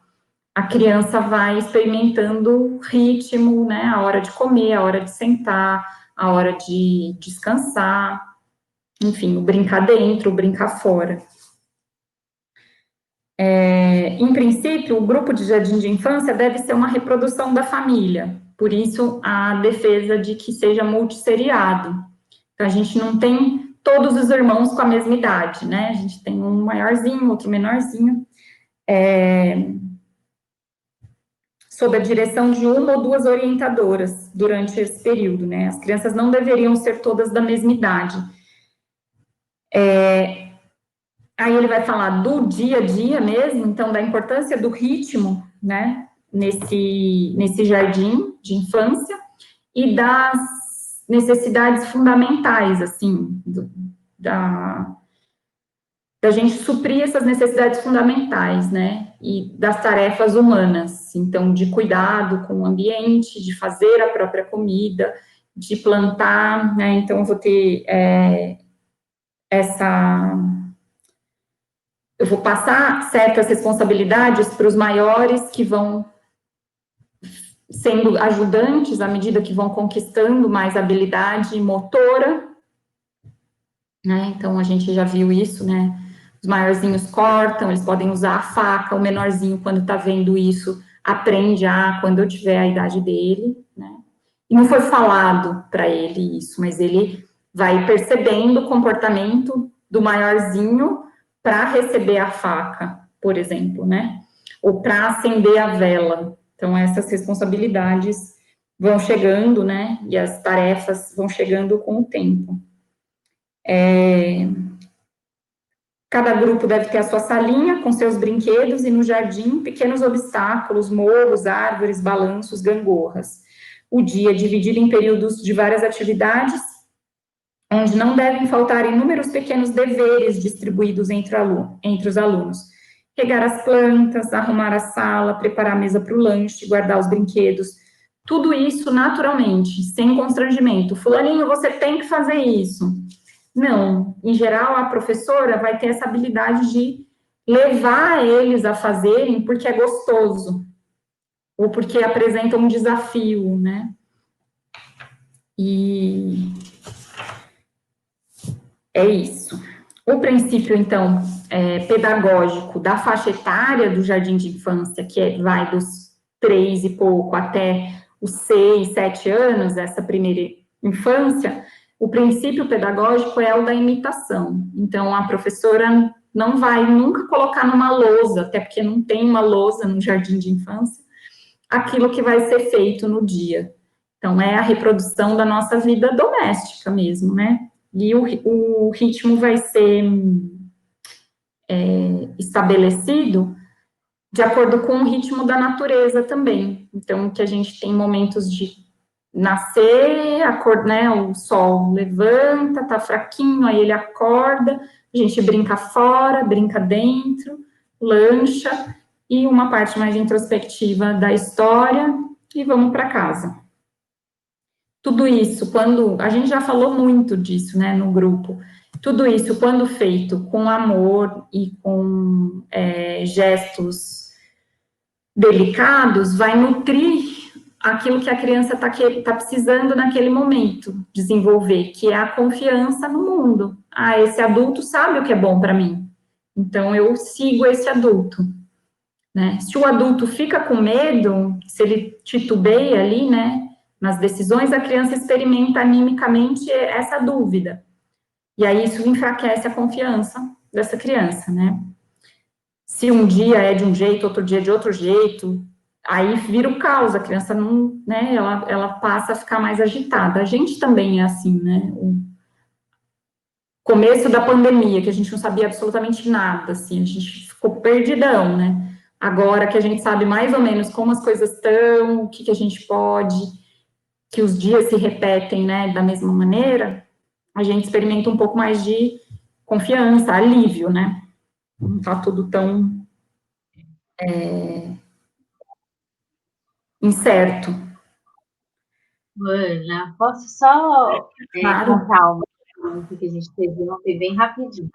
a criança vai experimentando ritmo, né, a hora de comer, a hora de sentar, a hora de descansar, enfim, o brincar dentro, o brincar fora. Em princípio, o grupo de jardim de infância deve ser uma reprodução da família, por isso a defesa de que seja multisseriado. Então, a gente não tem todos os irmãos com a mesma idade, né? A gente tem um maiorzinho, outro menorzinho, sob a direção de uma ou duas orientadoras durante esse período, né? As crianças não deveriam ser todas da mesma idade. Aí ele vai falar do dia a dia mesmo, então da importância do ritmo, né, nesse jardim de infância, e das necessidades fundamentais, assim, da gente suprir essas necessidades fundamentais, né, e das tarefas humanas, então, de cuidado com o ambiente, de fazer a própria comida, de plantar, né, então eu vou ter eu vou passar certas responsabilidades para os maiores que vão sendo ajudantes à medida que vão conquistando mais habilidade motora, né? Então, a gente já viu isso, né? Os maiorzinhos cortam, eles podem usar a faca, o menorzinho, quando está vendo isso, aprende quando eu tiver a idade dele, né? E não foi falado para ele isso, mas ele vai percebendo o comportamento do maiorzinho para receber a faca, por exemplo, né? Ou para acender a vela. Então, essas responsabilidades vão chegando, né? E as tarefas vão chegando com o tempo. Cada grupo deve ter a sua salinha com seus brinquedos e no jardim, pequenos obstáculos, morros, árvores, balanços, gangorras. O dia dividido em períodos de várias atividades, onde não devem faltar inúmeros pequenos deveres distribuídos entre os alunos. Regar as plantas, arrumar a sala, preparar a mesa para o lanche, guardar os brinquedos, tudo isso naturalmente, sem constrangimento. Fulaninho, você tem que fazer isso. Não, em geral, a professora vai ter essa habilidade de levar eles a fazerem porque é gostoso, ou porque apresenta um desafio, né? E é isso. O princípio, então, pedagógico da faixa etária do jardim de infância, que vai dos 3 e pouco até os 6, 7 anos, essa primeira infância, o princípio pedagógico é o da imitação. Então, a professora não vai nunca colocar numa lousa, até porque não tem uma lousa no jardim de infância, aquilo que vai ser feito no dia. Então, é a reprodução da nossa vida doméstica mesmo, né? E o ritmo vai ser estabelecido de acordo com o ritmo da natureza também. Então, que a gente tem momentos de nascer, né, o sol levanta, tá fraquinho, aí ele acorda, a gente brinca fora, brinca dentro, lancha, e uma parte mais introspectiva da história, e vamos para casa. Tudo isso, quando, a gente já falou muito disso, né, no grupo, tudo isso, quando feito com amor e com gestos delicados, vai nutrir aquilo que a criança tá precisando naquele momento desenvolver, que é a confiança no mundo. Ah, esse adulto sabe o que é bom para mim, então eu sigo esse adulto, né? Se o adulto fica com medo, se ele titubeia ali, né, nas decisões, a criança experimenta animicamente essa dúvida, e aí isso enfraquece a confiança dessa criança, né? Se um dia é de um jeito, outro dia de outro jeito, aí vira o caos, a criança não, né, ela passa a ficar mais agitada. A gente também é assim, né? O começo da pandemia, que a gente não sabia absolutamente nada, assim, a gente ficou perdidão, né? Agora que a gente sabe mais ou menos como as coisas estão, o que a gente pode, que os dias se repetem, né, da mesma maneira, a gente experimenta um pouco mais de confiança, alívio, né? Não tá tudo tão incerto. Ana, posso só Claro. contar uma coisa que a gente teve ontem bem rapidinho?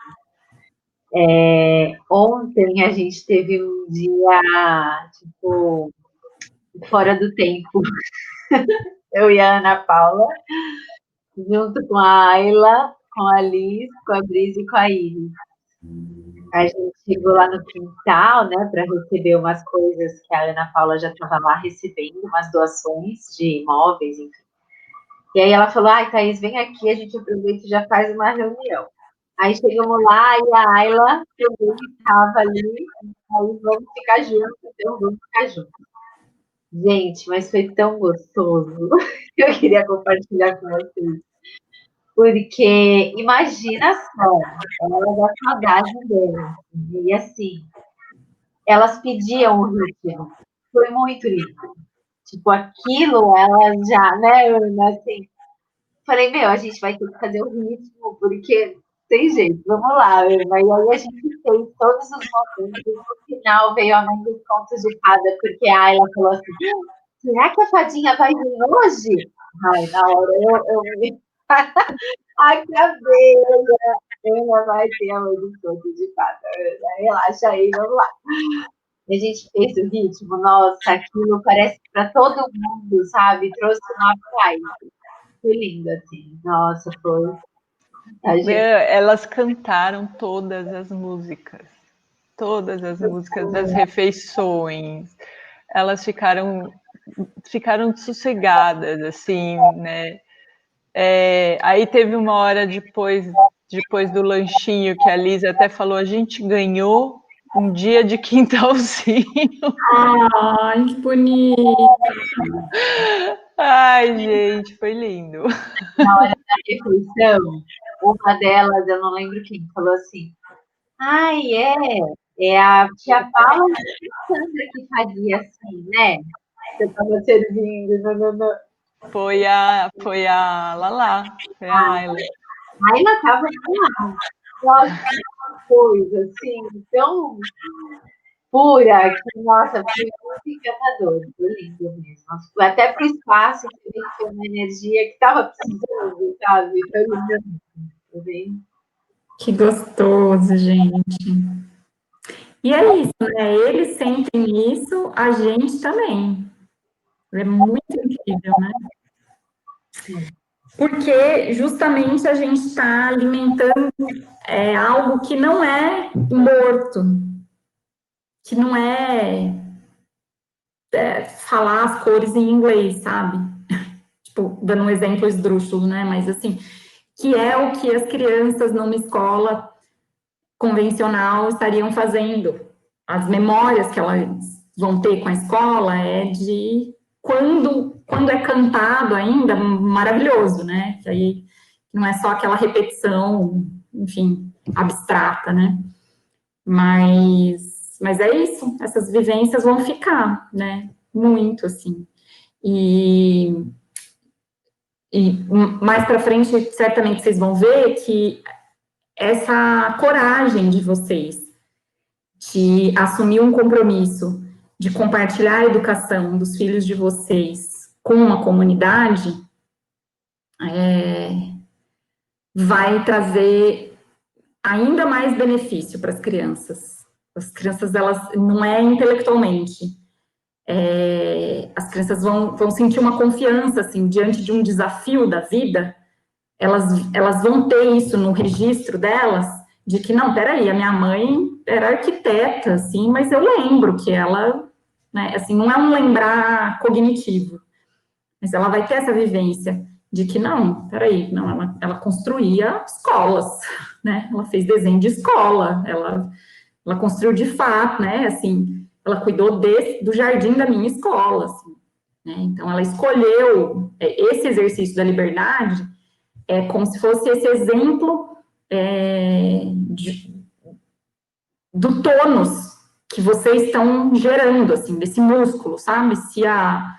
Ontem a gente teve um dia, tipo, fora do tempo. Eu e a Ana Paula, junto com a Ayla, com a Liz, com a Brisa e com a Iris. A gente chegou lá no quintal, né, para receber umas coisas que a Ana Paula já estava lá recebendo, umas doações de imóveis, enfim. E aí ela falou, ai, Thaís, vem aqui, a gente aproveita e já faz uma reunião. Aí chegamos lá e a Ayla também estava ali, aí vamos ficar juntos, então vamos ficar juntos. Gente, mas foi tão gostoso. Eu queria compartilhar com vocês. Porque imagina só, ela da saudade dela. E assim, elas pediam o ritmo. Foi muito lindo. Tipo, aquilo, ela já, né, assim, falei, meu, a gente vai ter que fazer o ritmo, porque tem jeito, vamos lá. Mas aí a gente fez todos os momentos, no final veio a mãe dos contos de fada, porque a Ayla falou assim, será que a fadinha vai vir hoje? Ai, na hora eu me acabei, ela vai ter a mãe dos contos de fada. Relaxa aí, vamos lá. E a gente fez o ritmo, nossa, aquilo parece para todo mundo, sabe? Trouxe uma paz. Foi lindo, assim. Nossa, foi. Elas cantaram todas as músicas das refeições. Elas ficaram sossegadas, assim, né? Aí teve uma hora depois do lanchinho que a Liz até falou, a gente ganhou um dia de quintalzinho. Ai, que bonito. Ai, gente, foi lindo. Na hora da refeição, uma delas, eu não lembro quem, falou assim, ai, é a tia Paula e a Sandra que fazia assim, né? Você estava servindo, não. Foi a Lala, foi a Ayla. Aí ela estava assim, nossa, coisa assim, tão pura, que, nossa, foi muito encantador, foi lindo mesmo. Até para o espaço, foi uma energia que estava precisando, sabe? Foi lindo mesmo. Que gostoso, gente. E é isso, né? Eles sentem isso, a gente também. É muito incrível, né? Porque justamente a gente está alimentando algo que não é morto, que não é falar as cores em inglês, sabe? Tipo, dando um exemplo esdrúxulo, né? Mas assim, que é o que as crianças numa escola convencional estariam fazendo. As memórias que elas vão ter com a escola é de quando é cantado ainda, maravilhoso, né? Que aí não é só aquela repetição, enfim, abstrata, né? Mas é isso, essas vivências vão ficar, né? Muito, assim. E mais para frente, certamente, vocês vão ver que essa coragem de vocês de assumir um compromisso, de compartilhar a educação dos filhos de vocês com uma comunidade, vai trazer ainda mais benefício para as crianças. As crianças, elas, não é intelectualmente, as crianças vão sentir uma confiança, assim, diante de um desafio da vida, elas vão ter isso no registro delas, de que, não, peraí, a minha mãe era arquiteta, assim, mas eu lembro que ela, né, assim, não é um lembrar cognitivo, mas ela vai ter essa vivência de que, não, peraí, não, ela construía escolas, né, ela fez desenho de escola, ela construiu de fato, né, assim, ela cuidou do jardim da minha escola, assim, né, então ela escolheu esse exercício da liberdade, como se fosse esse exemplo do tônus que vocês estão gerando, assim, desse músculo, sabe? Se a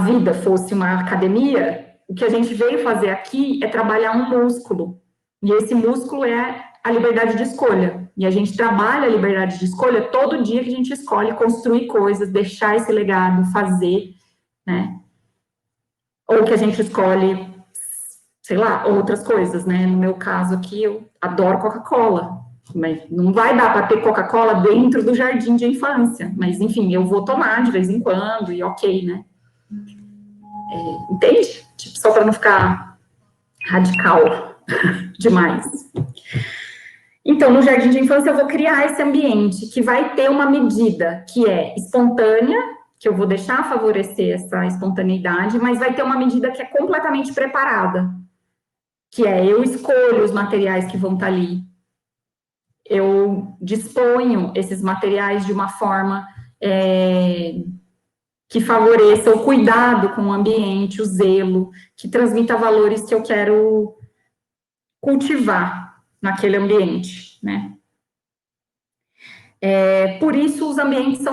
vida fosse uma academia, o que a gente veio fazer aqui é trabalhar um músculo, e esse músculo é a liberdade de escolha, e a gente trabalha a liberdade de escolha todo dia que a gente escolhe construir coisas, deixar esse legado, fazer, né? Ou que a gente escolhe, sei lá, outras coisas, né? No meu caso aqui, eu adoro Coca-Cola, mas não vai dar para ter Coca-Cola dentro do jardim de infância, mas, enfim, eu vou tomar de vez em quando, e ok, né? Entende? Tipo, só para não ficar radical demais. Então, no jardim de infância, eu vou criar esse ambiente que vai ter uma medida que é espontânea, que eu vou deixar favorecer essa espontaneidade, mas vai ter uma medida que é completamente preparada, que é eu escolho os materiais que vão estar ali, eu disponho esses materiais de uma forma que favoreça o cuidado com o ambiente, o zelo, que transmita valores que eu quero cultivar naquele ambiente, né? Por isso, os ambientes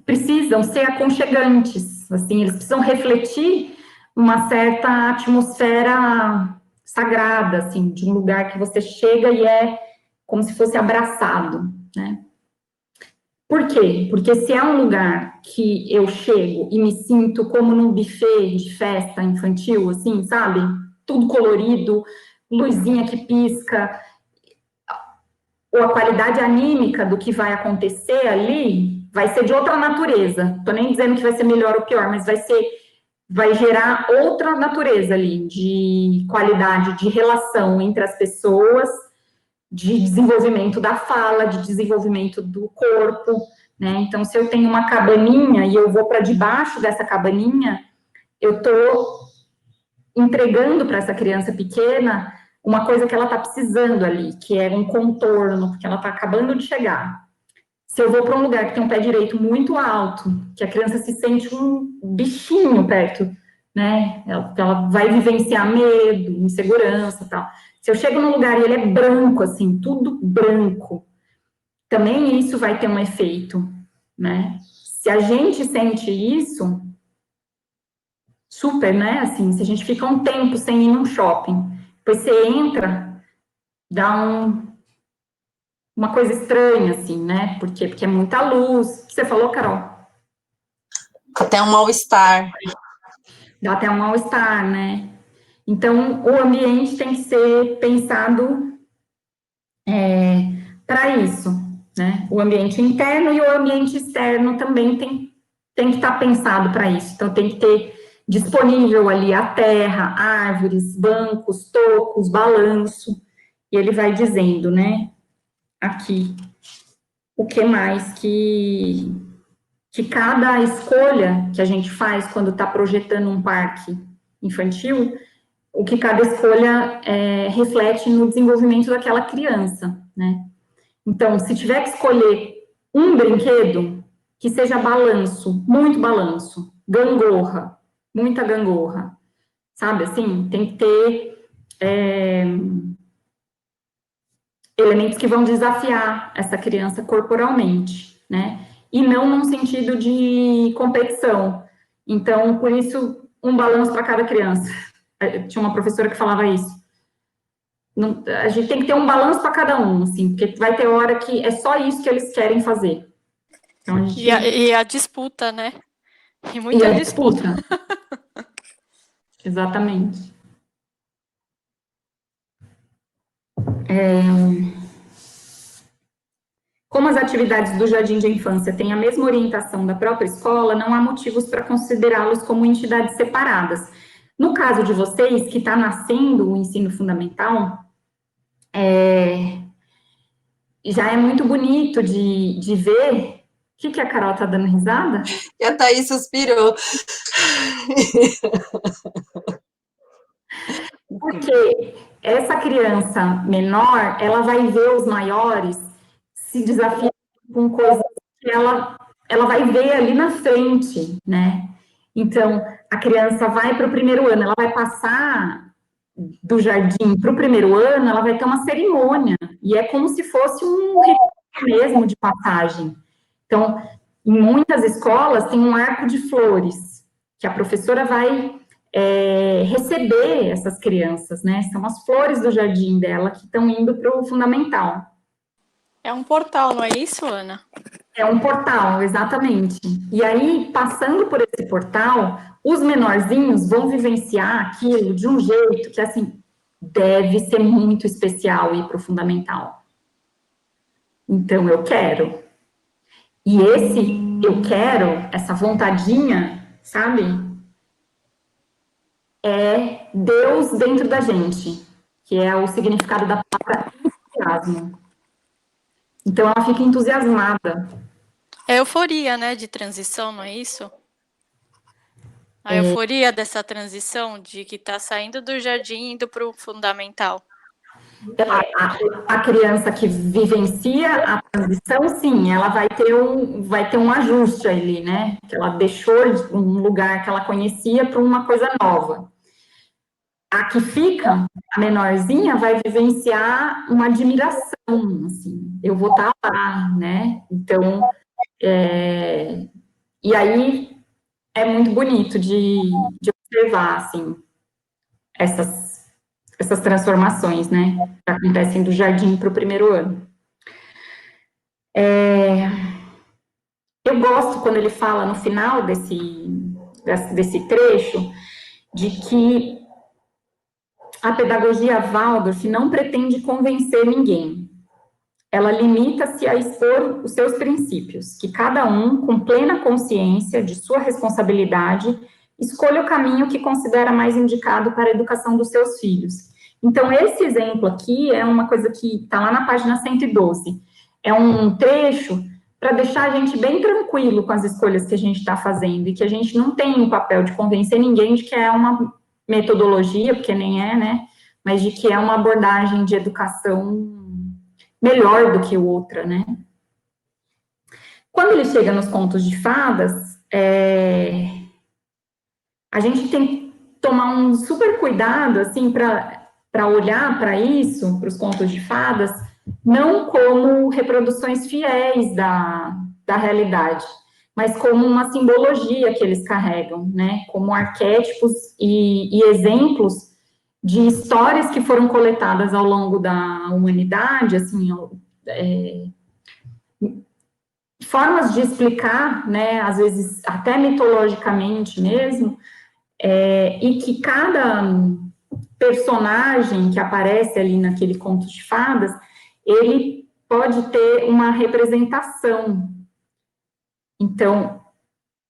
precisam ser aconchegantes, assim, eles precisam refletir uma certa atmosfera sagrada, assim, de um lugar que você chega e é como se fosse abraçado, né? Por quê? Porque se é um lugar que eu chego e me sinto como num buffet de festa infantil, assim, sabe? Tudo colorido, luzinha que pisca, ou a qualidade anímica do que vai acontecer ali vai ser de outra natureza. Tô nem dizendo que vai ser melhor ou pior, mas vai gerar outra natureza ali, de qualidade, de relação entre as pessoas, de desenvolvimento da fala, de desenvolvimento do corpo, né? Então, se eu tenho uma cabaninha e eu vou para debaixo dessa cabaninha, eu estou entregando para essa criança pequena uma coisa que ela está precisando ali, que é um contorno, porque ela está acabando de chegar. Se eu vou para um lugar que tem um pé direito muito alto, que a criança se sente um bichinho perto, né? Ela vai vivenciar medo, insegurança e tal. Se eu chego num lugar e ele é branco, assim, tudo branco, também isso vai ter um efeito, né? Se a gente sente isso, super, né? Assim, se a gente fica um tempo sem ir num shopping, depois você entra, dá uma coisa estranha, assim, né? Porque é muita luz. Você falou, Carol? Até um mal-estar. Dá até um mal-estar, né? Então, o ambiente tem que ser pensado para isso, né? O ambiente interno e o ambiente externo também tem que estar pensado para isso. Então, tem que ter disponível ali a terra, árvores, bancos, tocos, balanço, e ele vai dizendo, né, aqui, o que mais que cada escolha que a gente faz quando está projetando um parque infantil, o que cada escolha reflete no desenvolvimento daquela criança, né? né? Então, se tiver que escolher um brinquedo, que seja balanço, muito balanço, gangorra, muita gangorra, sabe, assim, tem que ter elementos que vão desafiar essa criança corporalmente, né? E não num sentido de competição. Então, por isso, um balanço para cada criança. Tinha uma professora que falava isso. Não, a gente tem que ter um balanço para cada um, assim, porque vai ter hora que é só isso que eles querem fazer. Então, a gente... E a disputa, né? E E muita a disputa. Exatamente. Como as atividades do jardim de infância têm a mesma orientação da própria escola, não há motivos para considerá-los como entidades separadas. No caso de vocês, que está nascendo o ensino fundamental, já é muito bonito de ver. O que a Carol está dando risada? E a Thaís suspirou. Porque essa criança menor, ela vai ver os maiores se desafiando com coisas que ela vai ver ali na frente, né? Então, a criança vai para o primeiro ano, ela vai passar do jardim para o primeiro ano, ela vai ter uma cerimônia, e é como se fosse um ritual mesmo de passagem. Então, em muitas escolas tem um arco de flores, que a professora vai receber essas crianças, né? São as flores do jardim dela que estão indo para o fundamental. É um portal, não é isso, Ana? É um portal, exatamente. E aí, passando por esse portal, os menorzinhos vão vivenciar aquilo de um jeito que, assim, deve ser muito especial ir para o fundamental. Então, eu quero. E esse eu quero, essa vontadinha, sabe? É Deus dentro da gente, que é o significado da palavra entusiasmo. Então, ela fica entusiasmada. É euforia, né, de transição, não é isso? A euforia dessa transição de que está saindo do jardim indo para o fundamental. A criança que vivencia a transição, sim, ela vai ter um ajuste ali, né? Que ela deixou um lugar que ela conhecia para uma coisa nova. A que fica, a menorzinha, vai vivenciar uma admiração, assim, eu vou estar lá, né? Então, e aí é muito bonito de observar, assim, essas transformações, né, que acontecem do jardim para o primeiro ano. Eu gosto quando ele fala no final desse trecho de que a pedagogia Waldorf não pretende convencer ninguém. Ela limita-se a expor os seus princípios, que cada um, com plena consciência de sua responsabilidade, escolha o caminho que considera mais indicado para a educação dos seus filhos. Então, esse exemplo aqui é uma coisa que está lá na página 112. É um trecho para deixar a gente bem tranquilo com as escolhas que a gente está fazendo e que a gente não tem o papel de convencer ninguém de que é uma metodologia, porque nem é, né? Mas de que é uma abordagem de educação melhor do que outra, né? Quando ele chega nos contos de fadas, a gente tem que tomar um super cuidado, assim, para olhar para isso, para os contos de fadas, não como reproduções fiéis da realidade, mas como uma simbologia que eles carregam, né? Como arquétipos e exemplos de histórias que foram coletadas ao longo da humanidade, assim, formas de explicar, né, às vezes até mitologicamente mesmo, e que cada personagem que aparece ali naquele conto de fadas, ele pode ter uma representação. Então,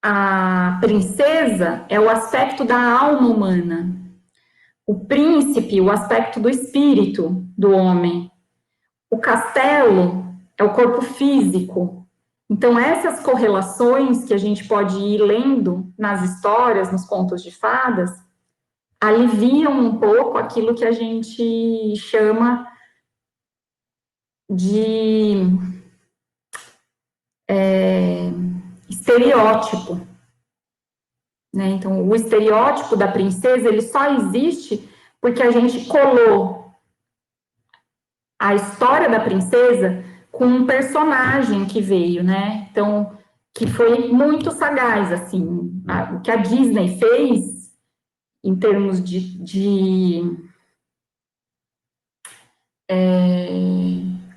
a princesa é o aspecto da alma humana, o príncipe, o aspecto do espírito do homem, o castelo é o corpo físico. Então, essas correlações que a gente pode ir lendo nas histórias, nos contos de fadas, aliviam um pouco aquilo que a gente chama de estereótipo, né? Então, o estereótipo da princesa, ele só existe porque a gente colou a história da princesa com um personagem que veio, né? Então, que foi muito sagaz, assim. O que a Disney fez em termos de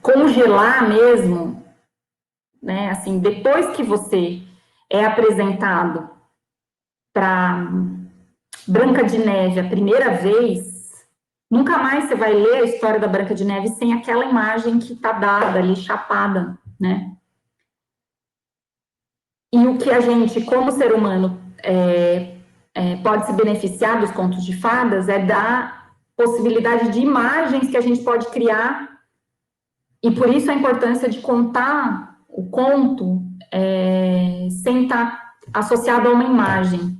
congelar mesmo, né? Assim, depois que você é apresentado para Branca de Neve a primeira vez, nunca mais você vai ler a história da Branca de Neve sem aquela imagem que está dada ali, chapada, né? E o que a gente, como ser humano, pode se beneficiar dos contos de fadas é da possibilidade de imagens que a gente pode criar, e por isso a importância de contar o conto sem estar associado a uma imagem.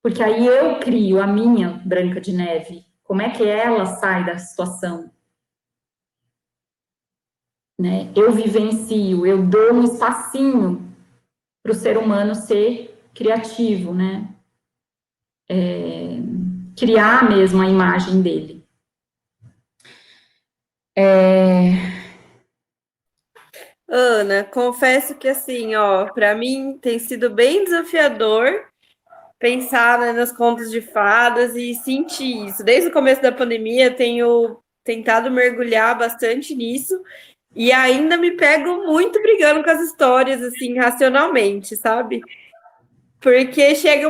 Porque aí eu crio a minha Branca de Neve. Como é que ela sai da situação? Né? Eu vivencio, eu dou um espacinho para o ser humano ser criativo, né? Criar mesmo a imagem dele. Ana, confesso que assim, ó, para mim tem sido bem desafiador pensar, né, nos contos de fadas e sentir isso. Desde o começo da pandemia, tenho tentado mergulhar bastante nisso e ainda me pego muito brigando com as histórias, assim, racionalmente, sabe? Porque chega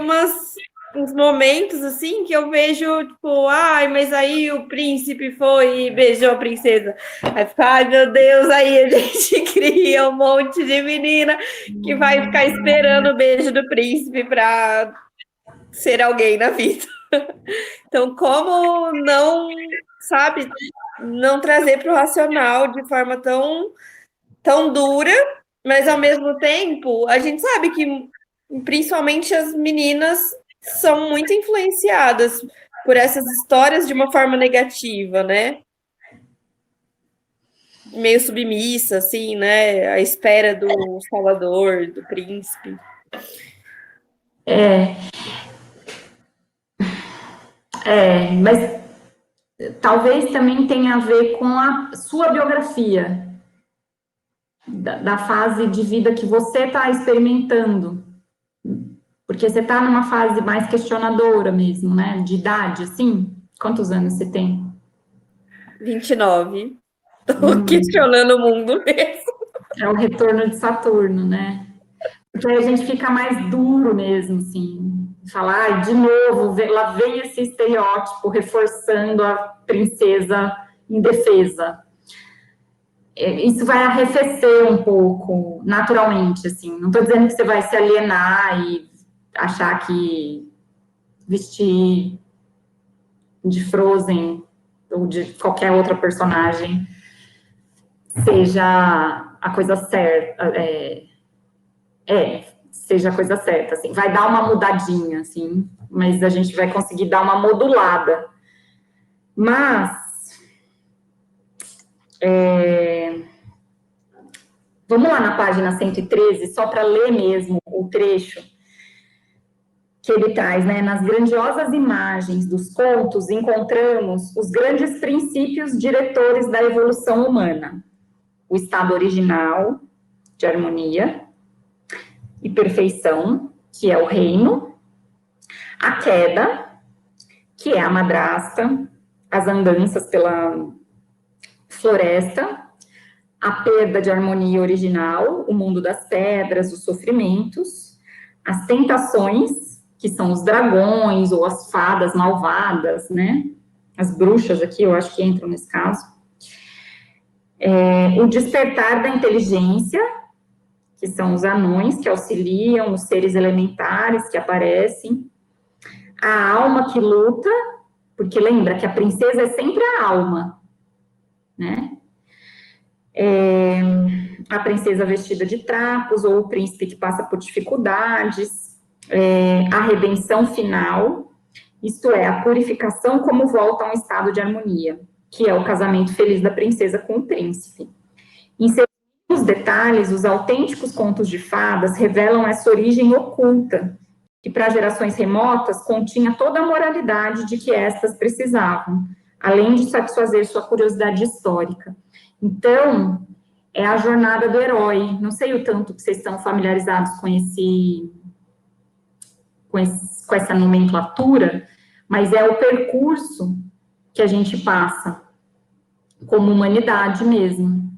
uns momentos, assim, que eu vejo, tipo, ai, mas aí o príncipe foi e beijou a princesa. Aí fica, ai, meu Deus, aí a gente cria um monte de menina que vai ficar esperando o beijo do príncipe para ser alguém na vida. Então, como não, sabe, não trazer para o racional de forma tão dura, mas ao mesmo tempo, a gente sabe que principalmente as meninas são muito influenciadas por essas histórias de uma forma negativa, né? Meio submissa, assim, né? À espera do salvador, do príncipe. Mas talvez também tenha a ver com a sua biografia, da fase de vida que você está experimentando. Porque você está numa fase mais questionadora mesmo, né? De idade, assim. Quantos anos você tem? 29. Tô questionando o mundo mesmo. É o retorno de Saturno, né? Porque aí a gente fica mais duro mesmo, assim. Falar, de novo, lá vem esse estereótipo reforçando a princesa indefesa. Isso vai arrefecer um pouco, naturalmente, assim. Não estou dizendo que você vai se alienar e achar que vestir de Frozen ou de qualquer outra personagem seja a coisa certa, seja a coisa certa, assim, vai dar uma mudadinha, assim, mas a gente vai conseguir dar uma modulada. Mas, vamos lá na página 113, só para ler mesmo o trecho que ele traz, né? Nas grandiosas imagens dos contos, encontramos os grandes princípios diretores da evolução humana. O estado original de harmonia e perfeição, que é o reino, a queda, que é a madrasta, as andanças pela floresta, a perda de harmonia original, o mundo das pedras, os sofrimentos, as tentações, que são os dragões ou as fadas malvadas, né? As bruxas aqui, eu acho que entram nesse caso. O despertar da inteligência, que são os anões que auxiliam, os seres elementares que aparecem, a alma que luta, porque lembra que a princesa é sempre a alma, né? A princesa vestida de trapos, ou o príncipe que passa por dificuldades, a redenção final, isto é, a purificação como volta a um estado de harmonia, que é o casamento feliz da princesa com o príncipe. Inseridos nos detalhes, os autênticos contos de fadas revelam essa origem oculta, que para gerações remotas continha toda a moralidade de que estas precisavam, além de satisfazer sua curiosidade histórica. Então, é a jornada do herói. Não sei o tanto que vocês estão familiarizados com essa nomenclatura, mas é o percurso que a gente passa como humanidade mesmo.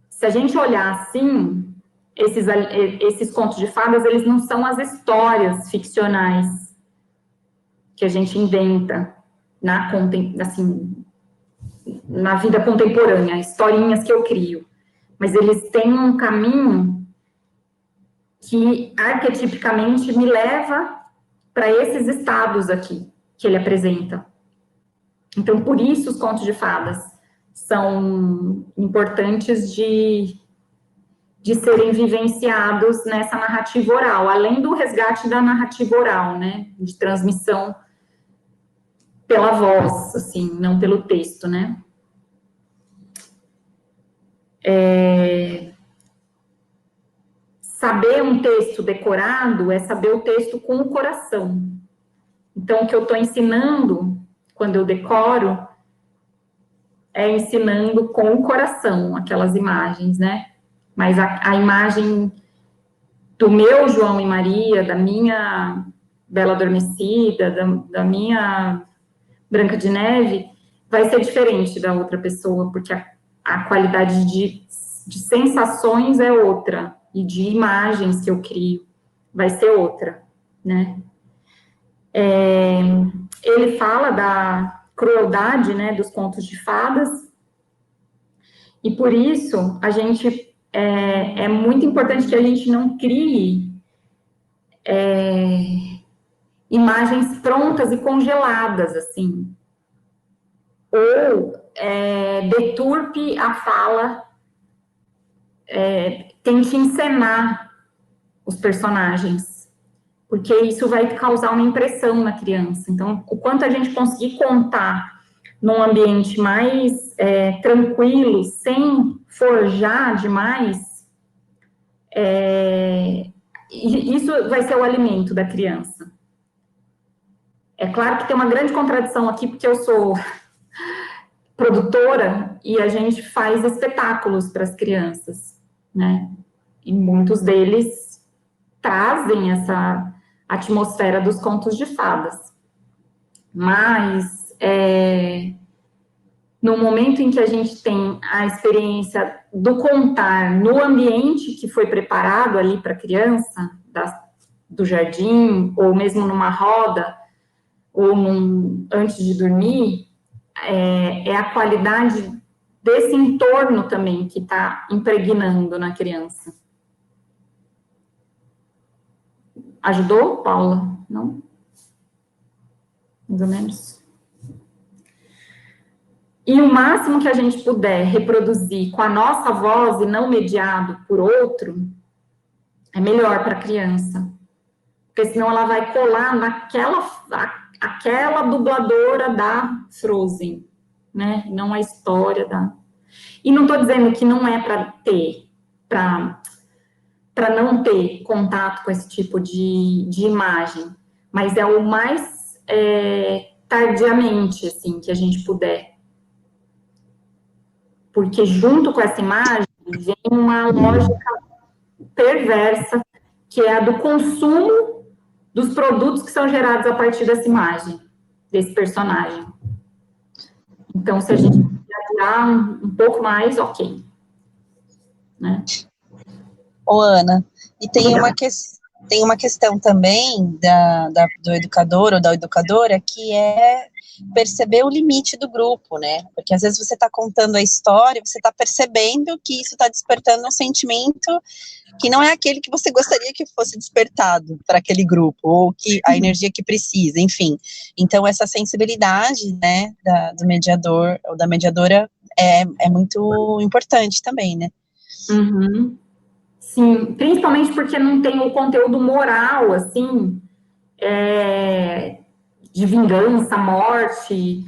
Se a gente olhar assim, esses contos de fadas, eles não são as histórias ficcionais que a gente inventa na vida contemporânea, historinhas que eu crio. Mas eles têm um caminho que, arquetipicamente, me leva para esses estados aqui, que ele apresenta. Então, por isso, os contos de fadas são importantes de serem vivenciados nessa narrativa oral, além do resgate da narrativa oral, né, de transmissão pela voz, assim, não pelo texto, né. Saber um texto decorado é saber o texto com o coração. Então, o que eu estou ensinando, quando eu decoro, é ensinando com o coração aquelas imagens, né? Mas a imagem do meu João e Maria, da minha Bela Adormecida, da minha Branca de Neve, vai ser diferente da outra pessoa, porque a qualidade de sensações é outra, e de imagens que eu crio vai ser outra, né? Ele fala da crueldade, né, dos contos de fadas, e por isso a gente é muito importante que a gente não crie imagens prontas e congeladas, assim, ou deturpe a fala, tente encenar os personagens, porque isso vai causar uma impressão na criança. Então, o quanto a gente conseguir contar num ambiente mais tranquilo, sem forjar demais, isso vai ser o alimento da criança. É claro que tem uma grande contradição aqui, porque eu sou produtora e a gente faz espetáculos para as crianças, né? E muitos deles trazem essa atmosfera dos contos de fadas. Mas, no momento em que a gente tem a experiência do contar no ambiente que foi preparado ali para a criança, do jardim, ou mesmo numa roda, ou antes de dormir, é a qualidade desse entorno também que está impregnando na criança. Ajudou, Paula? Não? Mais ou menos. E o máximo que a gente puder reproduzir com a nossa voz e não mediado por outro, é melhor para a criança. Porque senão ela vai colar aquela dubladora da Frozen, né? Não a história da... E não estou dizendo que não é para não ter contato com esse tipo de imagem, mas é o mais tardiamente, assim, que a gente puder. Porque junto com essa imagem vem uma lógica perversa, que é a do consumo dos produtos que são gerados a partir dessa imagem, desse personagem. Então, se a gente viajar um pouco mais, ok. Né? Ô, Ana, e tem uma questão também do educador ou da educadora, que é perceber o limite do grupo, né? Porque às vezes você está contando a história, você está percebendo que isso está despertando um sentimento que não é aquele que você gostaria que fosse despertado para aquele grupo, ou que a energia que precisa, enfim. Então, essa sensibilidade, né, do mediador ou da mediadora é muito importante também, né? Uhum. Sim, principalmente porque não tem o conteúdo moral, assim, de vingança, morte,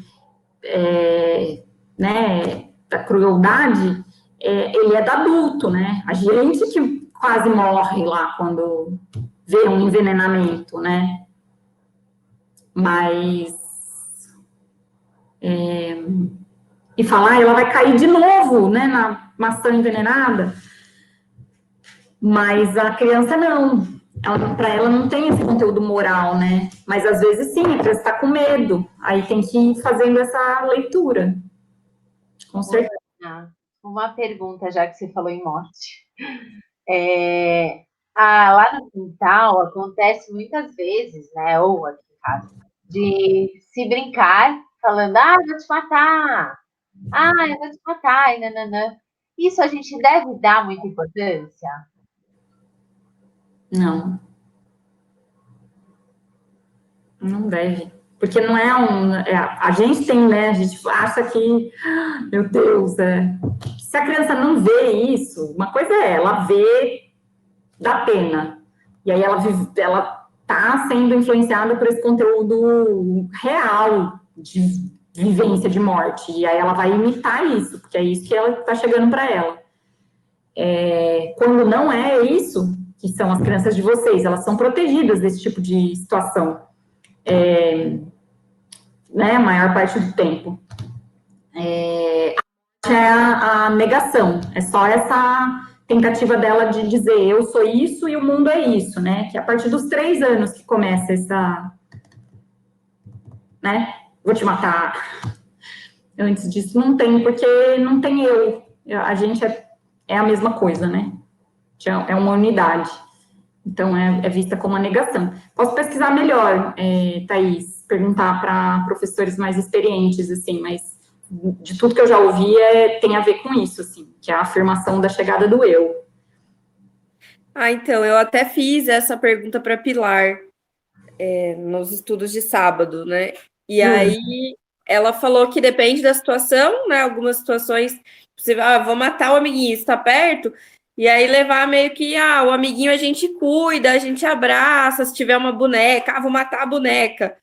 né, da crueldade, ele é do adulto, né? A gente que quase morre lá quando vê um envenenamento, né? Mas... e falar, ela vai cair de novo, né, na maçã envenenada. Mas a criança não. Para ela não tem esse conteúdo moral, né? Mas às vezes sim, a criança está com medo. Aí tem que ir fazendo essa leitura. Com certeza. Uma pergunta, já que você falou em morte. Lá no quintal acontece muitas vezes, né? Ou aqui em casa, de se brincar, falando, eu vou te matar. Eu vou te matar, e nananã. Isso a gente deve dar muita importância? Não. Não deve. Porque não é a gente tem, né? A gente acha que, meu Deus, se a criança não vê isso, uma coisa é ela vê, dá pena. E aí ela tá sendo influenciada por esse conteúdo real de vivência de morte. E aí ela vai imitar isso, porque é isso que ela tá chegando para ela. Quando não é isso, que são as crianças de vocês, elas são protegidas desse tipo de situação. Né, a maior parte do tempo. A negação, é só essa tentativa dela de dizer eu sou isso e o mundo é isso, né? Que é a partir dos 3 anos que começa essa, né? Vou te matar. Antes disso não tem, porque não tem eu. A gente é a mesma coisa, né? É uma unidade. Então, é vista como uma negação. Posso pesquisar melhor, Thaís, perguntar para professores mais experientes, assim, mas de tudo que eu já ouvi tem a ver com isso, assim, que é a afirmação da chegada do eu. Então, eu até fiz essa pergunta para Pilar nos estudos de sábado, né? E aí ela falou que depende da situação, né? Algumas situações, você vou matar o amiguinho, está perto, e aí levar meio que, o amiguinho a gente cuida, a gente abraça, se tiver uma boneca, vou matar a boneca.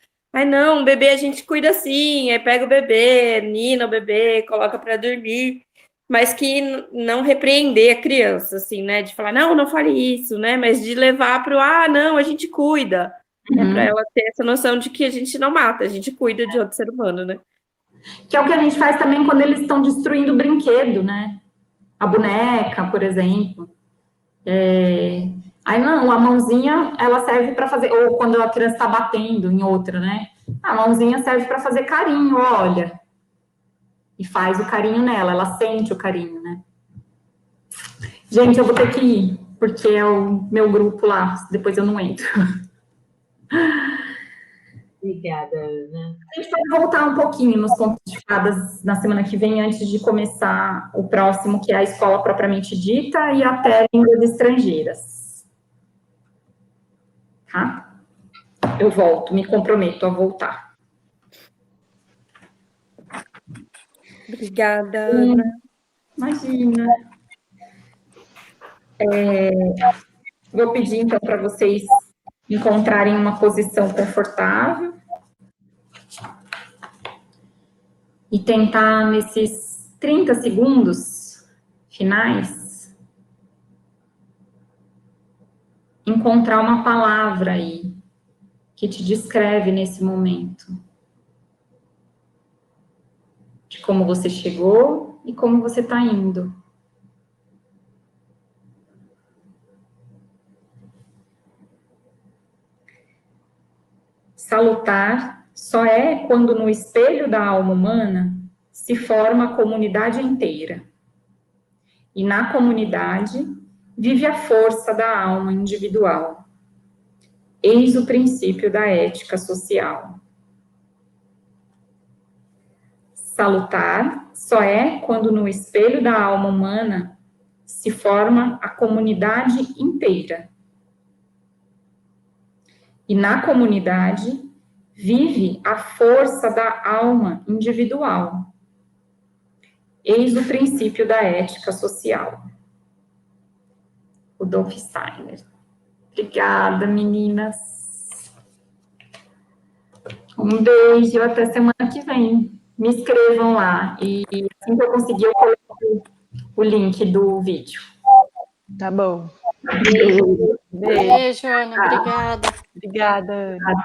Não, o bebê a gente cuida assim, aí pega o bebê, nina o bebê, coloca para dormir, mas que não repreender a criança, assim, né? De falar, não fale isso, né? Mas de levar para o, não, a gente cuida. Para ela ter essa noção de que a gente não mata, a gente cuida de outro ser humano, né? Que é o que a gente faz também quando eles estão destruindo o brinquedo, né? A boneca, por exemplo. Aí não, a mãozinha, ela serve para fazer, ou quando a criança está batendo em outra, né? A mãozinha serve para fazer carinho, olha. E faz o carinho nela, ela sente o carinho, né? Gente, eu vou ter que ir, porque é o meu grupo lá, depois eu não entro. Obrigada, Ana. A gente pode voltar um pouquinho nos contos de fadas na semana que vem, antes de começar o próximo, que é a escola propriamente dita, e até línguas estrangeiras. Tá? Eu volto, me comprometo a voltar. Obrigada, Ana. Imagina. Vou pedir, então, para vocês encontrarem uma posição confortável e tentar, nesses 30 segundos finais, encontrar uma palavra aí que te descreve nesse momento. De como você chegou e como você está indo. Salutar só é quando no espelho da alma humana se forma a comunidade inteira. E na comunidade vive a força da alma individual. Eis o princípio da ética social. Salutar só é quando no espelho da alma humana se forma a comunidade inteira. E na comunidade vive a força da alma individual. Eis o princípio da ética social. Rudolf Steiner. Obrigada, meninas. Um beijo, até semana que vem. Me inscrevam lá e assim que eu conseguir, eu coloco o link do vídeo. Tá bom. Beijo. Beijo. Beijo, Ana. Obrigada. Obrigada, Ana.